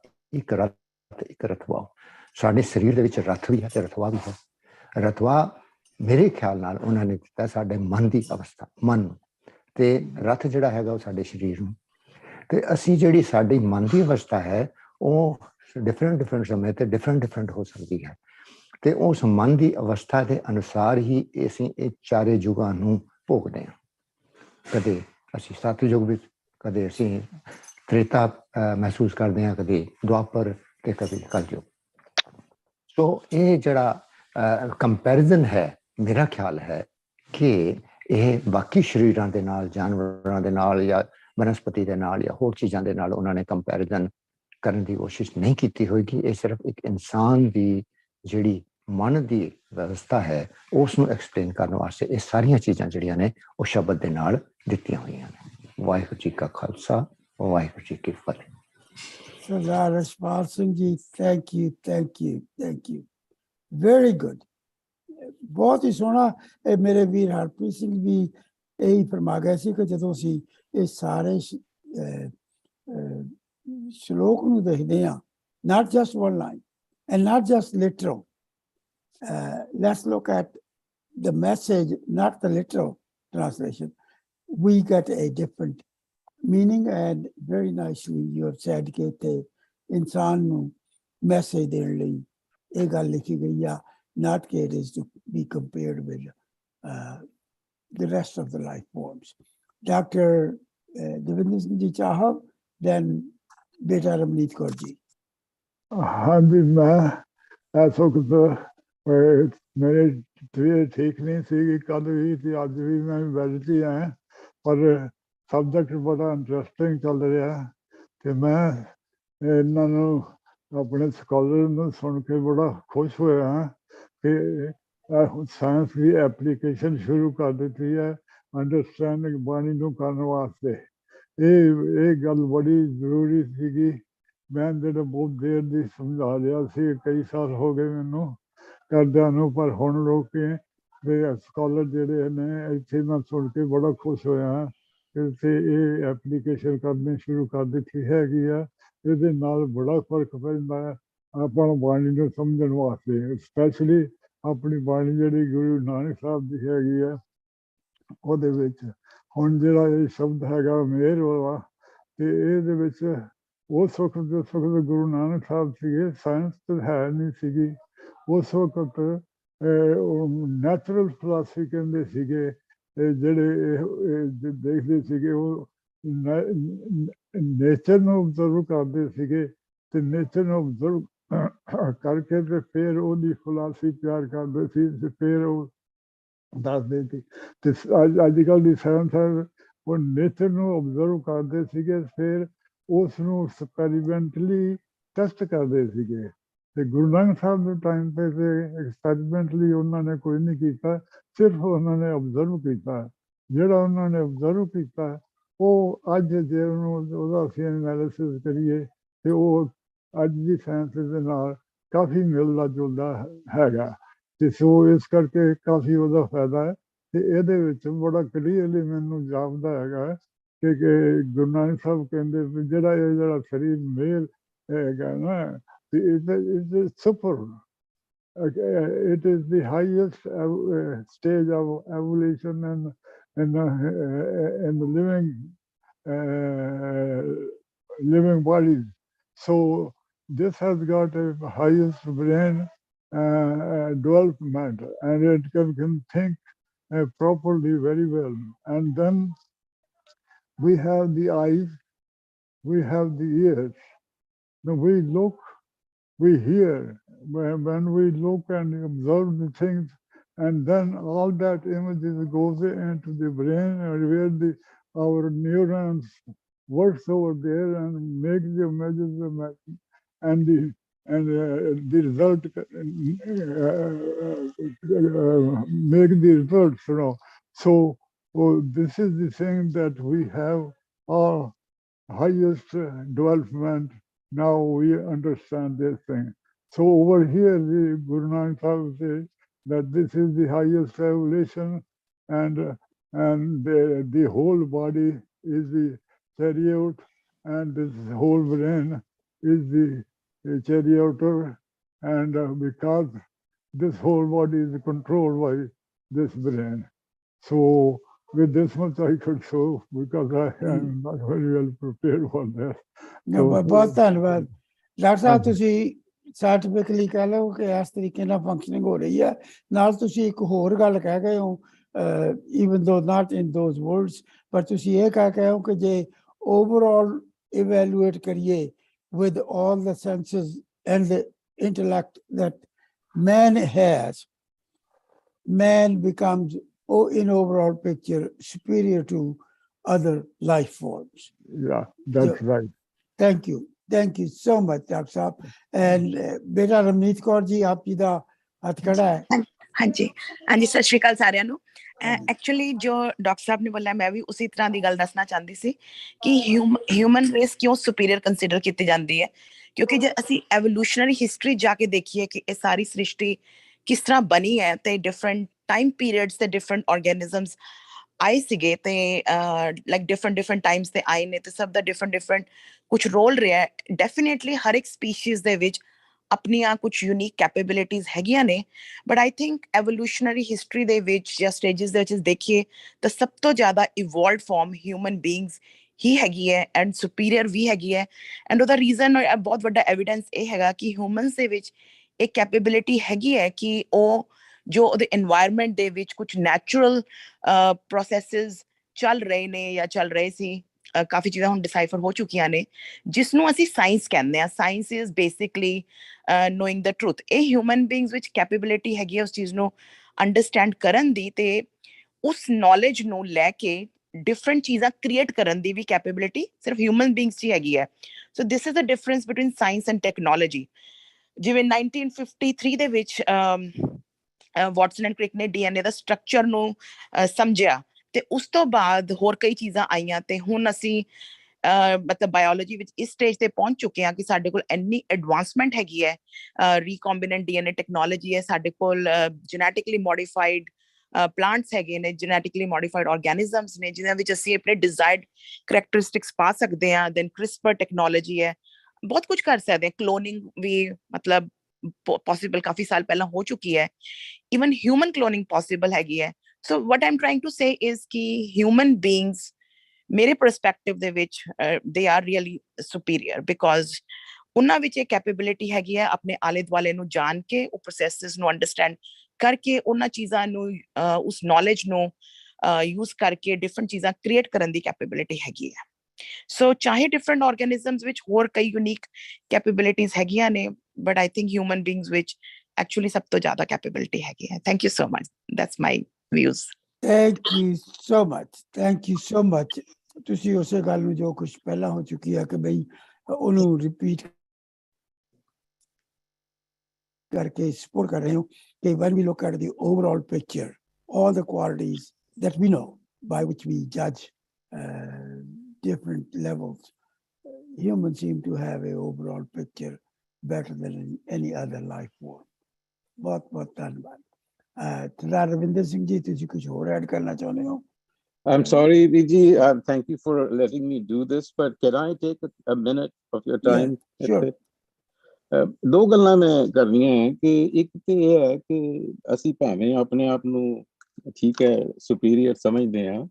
ਇੱਕ ਰਤਵਾ ਸਾਡੇ ਸਰੀਰ ਦੇ ਵਿੱਚ ਰਥ ਵੀ ਹੈ ਤੇ ਰਥਵਾ ਵੀ ਹੈ ਰਥਵਾ ਮੇਰੇ ਖਿਆਲ ਨਾਲ ਉਹਨਾਂ ਨੇ ਦਿੱਤਾ ਸਾਡੇ ਮਨ ਦੀ ਅਵਸਥਾ ਮਨ ਤੇ ਰਥ ਜਿਹੜਾ ਹੈਗਾ ਉਹ ਸਾਡੇ ਸਰੀਰ ਨੂੰ ਤੇ ਅਸੀਂ ਜਿਹੜੀ ਸਾਡੀ ਮਨ ਦੀ ਅਵਸਥਾ ਹੈ ਉਹ ਡਿਫਰੈਂਟ ਸਮੇਂ ਤੇ ਡਿਫਰੈਂਟ ਹੋ ਸਕਦੀ ਹੈ ਤੇ ਉਸ ਮਨ ਦੀ ਅਵਸਥਾ ਦੇ ਅਨੁਸਾਰ ਹੀ ਅਸੀਂ ਇਹ ਚਾਰੇ ਯੁਗਾਂ ਨੂੰ ਭੋਗਦੇ ਹਾਂ ਕਦੇ ਅਸੀਂ ਸਤਿਯੁਗ ਵਿੱਚ ਕਦੇ ਅਸੀਂ ਤ੍ਰੇਤਾ ਮਹਿਸੂਸ ਕਰਦੇ ਹਾਂ ਕਦੇ ਦੁਆਪਰ ਤੇ ਕਦੇ ਕਲਯੁਗ ਸੋ ਇਹ ਜਿਹੜਾ ਕੰਪੈਰੀਜ਼ਨ ਹੈ ਮੇਰਾ ਖਿਆਲ ਹੈ ਕਿ ਇਹ ਬਾਕੀ ਸਰੀਰਾਂ ਦੇ ਨਾਲ ਜਾਨਵਰਾਂ ਦੇ ਨਾਲ ਜਾਂ ਬਨਸਪਤੀ ਦੇ ਨਾਲ ਜਾਂ ਹੋਰ ਚੀਜ਼ਾਂ ਦੇ ਨਾਲ ਉਹਨਾਂ ਨੇ ਕੰਪੈਰੀਜ਼ਨ ਕਰਨ ਦੀ ਕੋਸ਼ਿਸ਼ ਨਹੀਂ ਕੀਤੀ ਹੋਏਗੀ ਇਹ ਸਿਰਫ ਇੱਕ ਇਨਸਾਨ ਦੀ ਜਿਹੜੀ ਮਨ ਦੀ ਵਿਵਸਥਾ ਹੈ ਉਸ ਨੂੰ ਐਕਸਪਲੇਨ ਕਰਨ ਵਾਸਤੇ ਇਹ ਸਾਰੀਆਂ ਚੀਜ਼ਾਂ ਜਿਹੜੀਆਂ ਨੇ ਉਹ ਸ਼ਬਦ ਦੇ ਨਾਲ ਦਿੱਤੀਆਂ ਹੋਈਆਂ ਨੇ ਵਾਹਿਗੁਰੂ ਜੀ ਕਾ ਖਾਲਸਾ ਵਾਹਿਗੁਰੂ ਜੀ ਕੀ ਫਤਿਹ ਸਰਦਾਰ Rachhpal Singh ji thank you very good ਬਹੁਤ ਹੀ ਸੋਹਣਾ ਇਹ ਮੇਰੇ ਵੀਰ ਹਰਪ੍ਰੀਤ ਸਿੰਘ ਵੀ ਇਹੀ ਫਰਮਾ ਗਏ ਸੀ ਕਿ ਜਦੋਂ ਅਸੀਂ ਇਹ ਸਾਰੇ ਸ਼ਲੋਕ ਨੂੰ ਦੇਖਦੇ ਹਾਂ not just one line and not just literal let's look at the message not the literal translation we get a different meaning and very nicely you have said ਕਿ ਤੇ ਇਨਸਾਨ ਨੂੰ ਮੈਸੇਜ ਦੇਣ ਲਈ ਇਹ ਗੱਲ ਲਿਖੀ ਗਈ ਆ not that it is to be compared with the rest of the life forms. Dr. Devinder Singh Ji Chahab, then Beta Ramneet Kaur Ji. ਹਾਂਜੀ ਮੈਂ ਇਸ ਵਕਤ ਮੇਰੇ ਤਬੀਅਤ ਠੀਕ ਨਹੀਂ ਸੀ, ਕੱਲ ਵੀ ਤੇ ਅੱਜ ਵੀ ਮੈਂ ਬੈੱਡ 'ਤੇ ਆਇਆ, ਪਰ ਸਬਜੈਕਟ ਬੜਾ ਇੰਟਰਸਟਿੰਗ ਚੱਲ ਰਿਹਾ ਤੇ ਮੈਂ ਇਹਨਾਂ ਨੂੰ ਆਪਣੇ ਸਕਾਲਰ ਨੂੰ ਸੁਣ ਕੇ ਬੜਾ ਖੁਸ਼ ਹੋਇਆ ਹਾਂ ਕਿ ਸਾਇੰਸ ਦੀ ਐਪਲੀਕੇਸ਼ਨ ਸ਼ੁਰੂ ਕਰ ਦਿੱਤੀ ਹੈ ਅੰਡਰਸਟੈਂਡਿੰਗ ਬਾਣੀ ਨੂੰ ਕਰਨ ਵਾਸਤੇ। ਇਹ ਗੱਲ ਬੜੀ ਜ਼ਰੂਰੀ ਸੀਗੀ। ਮੈਂ ਜਿਹੜਾ ਬਹੁਤ ਦੇਰ ਦੀ ਸਮਝਾ ਰਿਹਾ ਸੀ, ਕਈ ਸਾਲ ਹੋ ਗਏ ਮੈਨੂੰ ਕਰਦਿਆਂ ਨੂੰ, ਪਰ ਹੁਣ ਲੋਕ ਸਕਾਲਰ ਜਿਹੜੇ ਨੇ ਇੱਥੇ ਮੈਂ ਸੁਣ ਕੇ ਬੜਾ ਖੁਸ਼ ਹੋਇਆ ਕਿ ਇੱਥੇ ਇਹ ਐਪਲੀਕੇਸ਼ਨ ਕਰਨੀ ਸ਼ੁਰੂ ਕਰ ਦਿੱਤੀ ਹੈਗੀ ਆ। ਇਹਦੇ ਨਾਲ ਬੜਾ ਫਰਕ ਪੈਂਦਾ ਹੈ ਆਪਾਂ ਨੂੰ ਬਾਣੀ ਨੂੰ ਸਮਝਣ ਵਾਸਤੇ, ਸਪੈਸ਼ਲੀ ਆਪਣੀ ਬਾਣੀ ਜਿਹੜੀ ਗੁਰੂ ਨਾਨਕ ਸਾਹਿਬ ਦੀ ਹੈਗੀ ਆ ਉਹਦੇ ਵਿੱਚ। ਹੁਣ ਜਿਹੜਾ ਇਹ ਸ਼ਬਦ ਹੈਗਾ ਮੇਰ ਵਾਲਾ, ਤੇ ਇਹਦੇ ਵਿੱਚ ਉਹ ਸੁੱਖ ਗੁਰੂ ਨਾਨਕ ਸਾਹਿਬ ਸੀਗੇ, ਸਾਇੰਸ ਤਾਂ ਹੈ ਨਹੀਂ ਸੀਗੀ ਉਸ ਵਕਤ। ਨੈਚੁਰਲ ਫਿਲਾਸਫੀ ਕਹਿੰਦੇ ਸੀਗੇ, ਜਿਹੜੇ ਦੇਖਦੇ ਸੀਗੇ ਉਹ ਨੇਚਰ ਨੂੰ ਓਬਜ਼ਰਵ ਕਰਦੇ ਸੀਗੇ ਤੇ ਨੇਚਰ ਨੂੰ ਓਬਜ਼ਰਵ ਕਰਕੇ ਤੇ ਫਿਰ ਉਹਦੀ ਫਿਲਾਸਫੀ ਤਿਆਰ ਕਰਦੇ ਸੀ ਤੇ ਫਿਰ ਉਹ ਦੱਸਦੇ ਸੀ। ਤੇ ਅੱਜ ਕੱਲ੍ਹ ਦੀ ਸਾਇੰਸ ਹੈ ਉਹ ਨੇਚਰ ਨੂੰ ਓਬਜ਼ਰਵ ਕਰਦੇ ਸੀਗੇ, ਫਿਰ ਉਸ ਨੂੰ ਐਕਸਪੈਰੀਮੈਂਟਲੀ ਟੈਸਟ ਕਰਦੇ ਸੀਗੇ। ਤੇ ਗੁਰੂ ਨਾਨਕ ਸਾਹਿਬ ਦੇ ਟਾਈਮ ਤੇ ਐਕਸਪੈਰੀਮੈਂਟਲੀ ਉਹਨਾਂ ਨੇ ਕੋਈ ਨਹੀਂ ਕੀਤਾ, ਸਿਰਫ ਉਹਨਾਂ ਨੇ ਓਬਜ਼ਰਵ ਕੀਤਾ। ਜਿਹੜਾ ਉਹਨਾਂ ਨੇ ਓਬਜ਼ਰਵ ਕੀਤਾ ਉਹ ਅੱਜ ਜੇ ਉਹਦਾ ਅਸੀਂ ਐਨਾਲਿਸਿਸ ਕਰੀਏ ਤੇ ਉਹ ਅੱਜ ਦੀ ਸਾਇੰਸ ਦੇ ਨਾਲ ਕਾਫੀ ਮਿਲਦਾ ਜੁਲਦਾ ਹੈਗਾ। ਤੇ ਸੋ ਇਸ ਕਰਕੇ ਕਾਫੀ ਉਹਦਾ ਫਾਇਦਾ ਹੈ। ਤੇ ਇਹਦੇ ਵਿੱਚ ਬੜਾ ਕਲੀਅਰਲੀ ਮੈਨੂੰ ਜਾਪਦਾ ਹੈਗਾ ਕਿ ਗੁਰੂ ਨਾਨਕ ਸਾਹਿਬ ਕਹਿੰਦੇ ਵੀ ਜਿਹੜਾ ਸਰੀਰ ਮੇਲ ਹੈਗਾ ਨਾ, it is super. It is the highest stage of evolution and the living bodies. So this has got a highest brain development, and it can think properly very well. And then we have the eyes, we have the ears. Now we look, we hear. When we look and observe the things, and then all that images goes into the brain, where our neurons works over there and make the images, and the result make the results, you know. So this is the thing that we have our highest development. Now we understand this thing. So over here, the Guru Nanak Sahib says that this is the highest evolution, and the whole body is the chariot, and this whole brain is the charioteer, and because this whole body is controlled by this brain. So with this much I could show, because I am not very well prepared for that. ਬਹੁਤ ਧੰਨਵਾਦ doctor ਸਾਹਿਬ। ਤੁਸੀਂ scientifically ਕਹਿ ਲਓ ਕਿ ਇਸ ਤਰੀਕੇ ਨਾਲ functioning ਹੋ ਰਹੀ ਹੈ। ਨਾਲ ਤੁਸੀਂ ਇੱਕ ਹੋਰ ਗੱਲ ਕਹਿ ਗਏ ਹੋ, even though not in those words, ਪਰ ਤੁਸੀਂ ਇਹ ਕਹਿ ਗਏ ਹੋ ਕਿ ਜੇ overall evaluate ਕਰੀਏ with all the senses and the intellect that man has, man becomes, in overall picture, superior to other life forms. Yeah, that's right. Thank you. Thank you so much, Dr. Saab. And beta Ramneet Kaur ji, aap ji da hath khada hai. ਹਾਂਜੀ ਹਾਂਜੀ, ਸਤਿ ਸ਼੍ਰੀ ਅਕਾਲ ਸਾਰਿਆਂ ਨੂੰ। Actually ਜੋ doctor ਸਾਹਿਬ ਨੇ ਬੋਲਿਆ, ਮੈਂ ਵੀ ਉਸੇ ਤਰ੍ਹਾਂ ਦੀ ਗੱਲ ਦੱਸਣਾ ਚਾਹੁੰਦੀ ਸੀ ਕਿ ਹਿਊਮਨ ਰੇਸ ਕਿਉਂ ਸੁਪੀਰੀਅਰ ਕੰਸੀਡਰ ਕੀਤੀ ਜਾਂਦੀ ਹੈ। ਕਿਉਂਕਿ ਜੇ ਅਸੀਂ ਐਵੋਲੂਸ਼ਨਰੀ ਹਿਸਟਰੀ ਜਾ ਕੇ ਦੇਖੀਏ ਕਿ ਇਹ ਸਾਰੀ ਸ੍ਰਿਸ਼ਟੀ ਕਿਸ ਤਰ੍ਹਾਂ ਬਣੀ ਹੈ, ਤੇ ਡਿਫਰੈਂਟ ਟਾਈਮ ਪੀਰੀਅਡਸ ਤੇ ਡਿਫਰੈਂਟ ਆਰਗੈਨਿਜ਼ਮਸ ਆਏ ਸੀਗੇ, ਤੇ ਲਾਈਕ ਡਿਫਰੈਂਟ ਟਾਈਮਸ ਤੇ ਆਏ ਨੇ, ਤੇ ਸਭ ਦਾ ਡਿਫਰੈਂਟ ਕੁਝ ਰੋਲ ਰਿਹਾ ਹੈ। ਡੈਫੀਨੇਟਲੀ ਹਰ ਇੱਕ ਸਪੀਸ਼ੀਜ਼ ਦੇ ਵਿੱਚ ਆਪਣੀਆਂ ਕੁਝ ਯੂਨੀਕ ਕੈਪੇਬਿਲਿਟੀਜ਼ ਹੈਗੀਆਂ ਨੇ, but I think evolutionary history ਦੇ ਵਿੱਚ ਜਾਂ ਸਟੇਜਿਸ ਦੇ ਵਿੱਚ ਦੇਖੀਏ ਤਾਂ ਸਭ ਤੋਂ ਜ਼ਿਆਦਾ ਇਵੋਲਵਡ ਫਾਰਮ ਹਿਊਮਨ ਬੀਇੰਗਸ ਹੀ ਹੈਗੀ ਹੈ, ਐਂਡ ਸੁਪੀਰੀਅਰ ਵੀ ਹੈਗੀ ਹੈ। ਐਂਡ ਉਹਦਾ ਰੀਜ਼ਨ ਬਹੁਤ ਵੱਡਾ ਐਵੀਡੈਂਸ ਇਹ ਹੈਗਾ ਕਿ ਹਿਊਮਨਸ ਦੇ ਵਿੱਚ ਇੱਕ ਕੈਪੇਬਿਲਿਟੀ ਹੈਗੀ ਹੈ ਕਿ ਉਹ ਜੋ ਉਹਦੇ এনवायरमेंट ਦੇ ਵਿੱਚ ਕੁਝ ਨੈਚੁਰਲ ਪ੍ਰੋਸੈਸਿਸ ਚੱਲ ਰਹੇ ਨੇ ਜਾਂ ਚੱਲ ਰਹੇ ਸੀ ਕਾਫੀ ਚੀਜ਼ਾਂ ਹੁਣ ਡਿਸਾਈਫਰ ਹੋ ਚੁੱਕੀਆਂ ਨੇ, ਜਿਸ ਨੂੰ ਅਸੀਂ ਸਾਇੰਸ ਕਹਿੰਦੇ ਆ। Science is basically knowing the truth. ਇਹ ਹਿਊਮਨ ਬੀਇੰਗਸ ਵਿੱਚ ਕੈਪੇਬਿਲਿਟੀ ਹੈਗੀ ਹੈ ਉਸ ਚੀਜ਼ ਨੂੰ ਅੰਡਰਸਟੈਂਡ ਕਰਨ ਦੀ, ਤੇ ਉਸ ਨੌਲੇਜ ਨੂੰ ਲੈ ਕੇ ਡਿਫਰੈਂਟ ਚੀਜ਼ਾਂ ਕ੍ਰੀਏਟ ਕਰਨ ਦੀ ਵੀ ਕੈਪੇਬਿਲਿਟੀ ਸਿਰਫ ਹਿਊਮਨ ਬੀਇੰਗਸ 'ਚ ਹੀ ਹੈਗੀ ਹੈ। So this is the difference between science and technology. ਜਿਵੇਂ 1953 ਦੇ ਵਿੱਚ ਵਾਟਸਨ ਐਂਡ ਕ੍ਰਿਕ ਨੇ DNA ਦਾ ਸਟਰਕਚਰ ਨੂੰ ਸਮਝਿਆ, ਤੇ ਉਸ ਤੋਂ ਬਾਅਦ ਹੋਰ ਕਈ ਚੀਜ਼ਾਂ ਆਈਆਂ, ਤੇ ਹੁਣ ਅਸੀਂ ਮਤਲਬ ਬਾਇਓਲੋਜੀ ਵਿੱਚ ਇਸ ਸਟੇਜ ਤੇ ਪਹੁੰਚ ਚੁੱਕੇ ਹਾਂ ਕਿ ਸਾਡੇ ਕੋਲ ਇੰਨੀ ਐਡਵਾਂਸਮੈਂਟ ਹੈਗੀ ਹੈ, ਰੀਕੰਬੀਨੈਂਟ DNA ਟੈਕਨੋਲੋਜੀ ਹੈ, ਸਾਡੇ ਕੋਲ ਜੈਨੇਟਿਕਲੀ ਮੋਡੀਫਾਈਡ ਪਲਾਂਟਸ ਹੈਗੇ ਨੇ, ਜੈਨੇਟਿਕਲੀ ਮੋਡੀਫਾਈਡ ਆਰਗੈਨਿਜ਼ਮਸ ਨੇ, ਜਿਨ੍ਹਾਂ ਵਿੱਚ ਅਸੀਂ ਆਪਣੇ ਡਿਜ਼ਾਇਰਡ ਕਰੈਕਟਰਿਸਟਿਕਸ ਪਾ ਸਕਦੇ ਹਾਂ। ਦੈਨ ਕ੍ਰਿਸਪਰ ਟੈਕਨੋਲੋਜੀ ਹੈ, ਬਹੁਤ ਕੁਝ ਕਰ ਸਕਦੇ ਹਾਂ। ਕਲੋਨਿੰਗ ਵੀ ਮਤਲਬ ਪੋਸੀਬਲ ਕਾਫੀ ਸਾਲ ਪਹਿਲਾਂ ਹੋ ਚੁੱਕੀ ਹੈ। ਇਵਨ ਹਿਊਮਨ ਕਲੋਨਿੰਗ ਪੋਸੀਬਲ ਹੈਗੀ ਹੈ। So what I'm trying to say is ਕਿ ਹਿਊਮਨ ਬੀਇੰਗਸ ਮੇਰੇ ਪਰਸਪੈਕਟਿਵ ਦੇ ਵਿੱਚ they are really superior, because ਉਹਨਾਂ ਵਿੱਚ ਇਹ ਕੈਪੇਬਿਲਿਟੀ ਹੈਗੀ ਹੈ ਆਪਣੇ ਆਲੇ ਦੁਆਲੇ ਨੂੰ ਜਾਣ ਕੇ, ਉਹ ਪ੍ਰੋਸੈਸਿਸ ਨੂੰ ਅੰਡਰਸਟੈਂਡ ਕਰਕੇ, ਉਹਨਾਂ ਚੀਜ਼ਾਂ ਨੂੰ ਉਸ ਨੌਲੇਜ ਨੂੰ ਯੂਜ਼ ਕਰਕੇ ਡਿਫਰੈਂਟ ਚੀਜ਼ਾਂ ਕ੍ਰੀਏਟ ਕਰਨ ਦੀ ਕੈਪੇਬਿਲਿਟੀ ਹੈਗੀ ਹੈ। ਸੋ ਚਾਹੇ ਡਿਫਰੈਂਟ ਆਰਗੈਨਿਜ਼ਮਸ ਵਿੱਚ ਹੋਰ ਕਈ ਯੂਨੀਕ ਕੈਪੇਬਿਲਿਟੀਜ਼ ਹੈਗੀਆਂ ਨੇ, but I think human beings ਵਿੱਚ ਐਕਚੁਅਲੀ ਸਭ ਤੋਂ ਜ਼ਿਆਦਾ ਕੈਪੇਬਿਲਿਟੀ ਹੈਗੀ ਹੈ। Thank you so much, that's my views. Thank you so much, thank you so much. ਤੁਸੀਂ ਉਸੇ ਗੱਲ ਨੂੰ ਜੋ ਕੁਝ ਪਹਿਲਾਂ ਹੋ ਚੁੱਕੀ ਹੈ ਕਿ ਬਈ ਉਹਨੂੰ ਰਿਪੀਟ ਕਰਕੇ ਸਪੋਰਟ ਕਰ ਰਹੇ ਹੋ ਕਿ when we look at the overall picture, all the qualities that we know by which we judge different levels, humans seem to have a overall picture better than any other life form. ਬਹੁਤ ਬਹੁਤ ਧੰਨਵਾਦ। ਸਰਦਾਰ ਰਵਿੰਦਰ ਸਿੰਘ ਜੀ, ਤੁਸੀਂ ਕੁਝ ਹੋਰ add ਕਰਨਾ ਚਾਹੁੰਦੇ ਹੋ? I'm sorry, Viji. Thank you for letting me do this, but can I take a minute of your time? Yeah, sure. ਦੋ ਗੱਲਾਂ ਮੈਂ ਕਰਨੀਆਂ ਹੈ ਕਿ ਇੱਕ ਤੇ ਇਹ ਹੈ ਕਿ ਅਸੀਂ ਭਾਵੇਂ ਆਪਣੇ ਆਪ ਨੂੰ ਠੀਕ ਹੈ ਸੁਪੀਰੀਅਰ ਸਮਝਦੇ ਹਾਂ,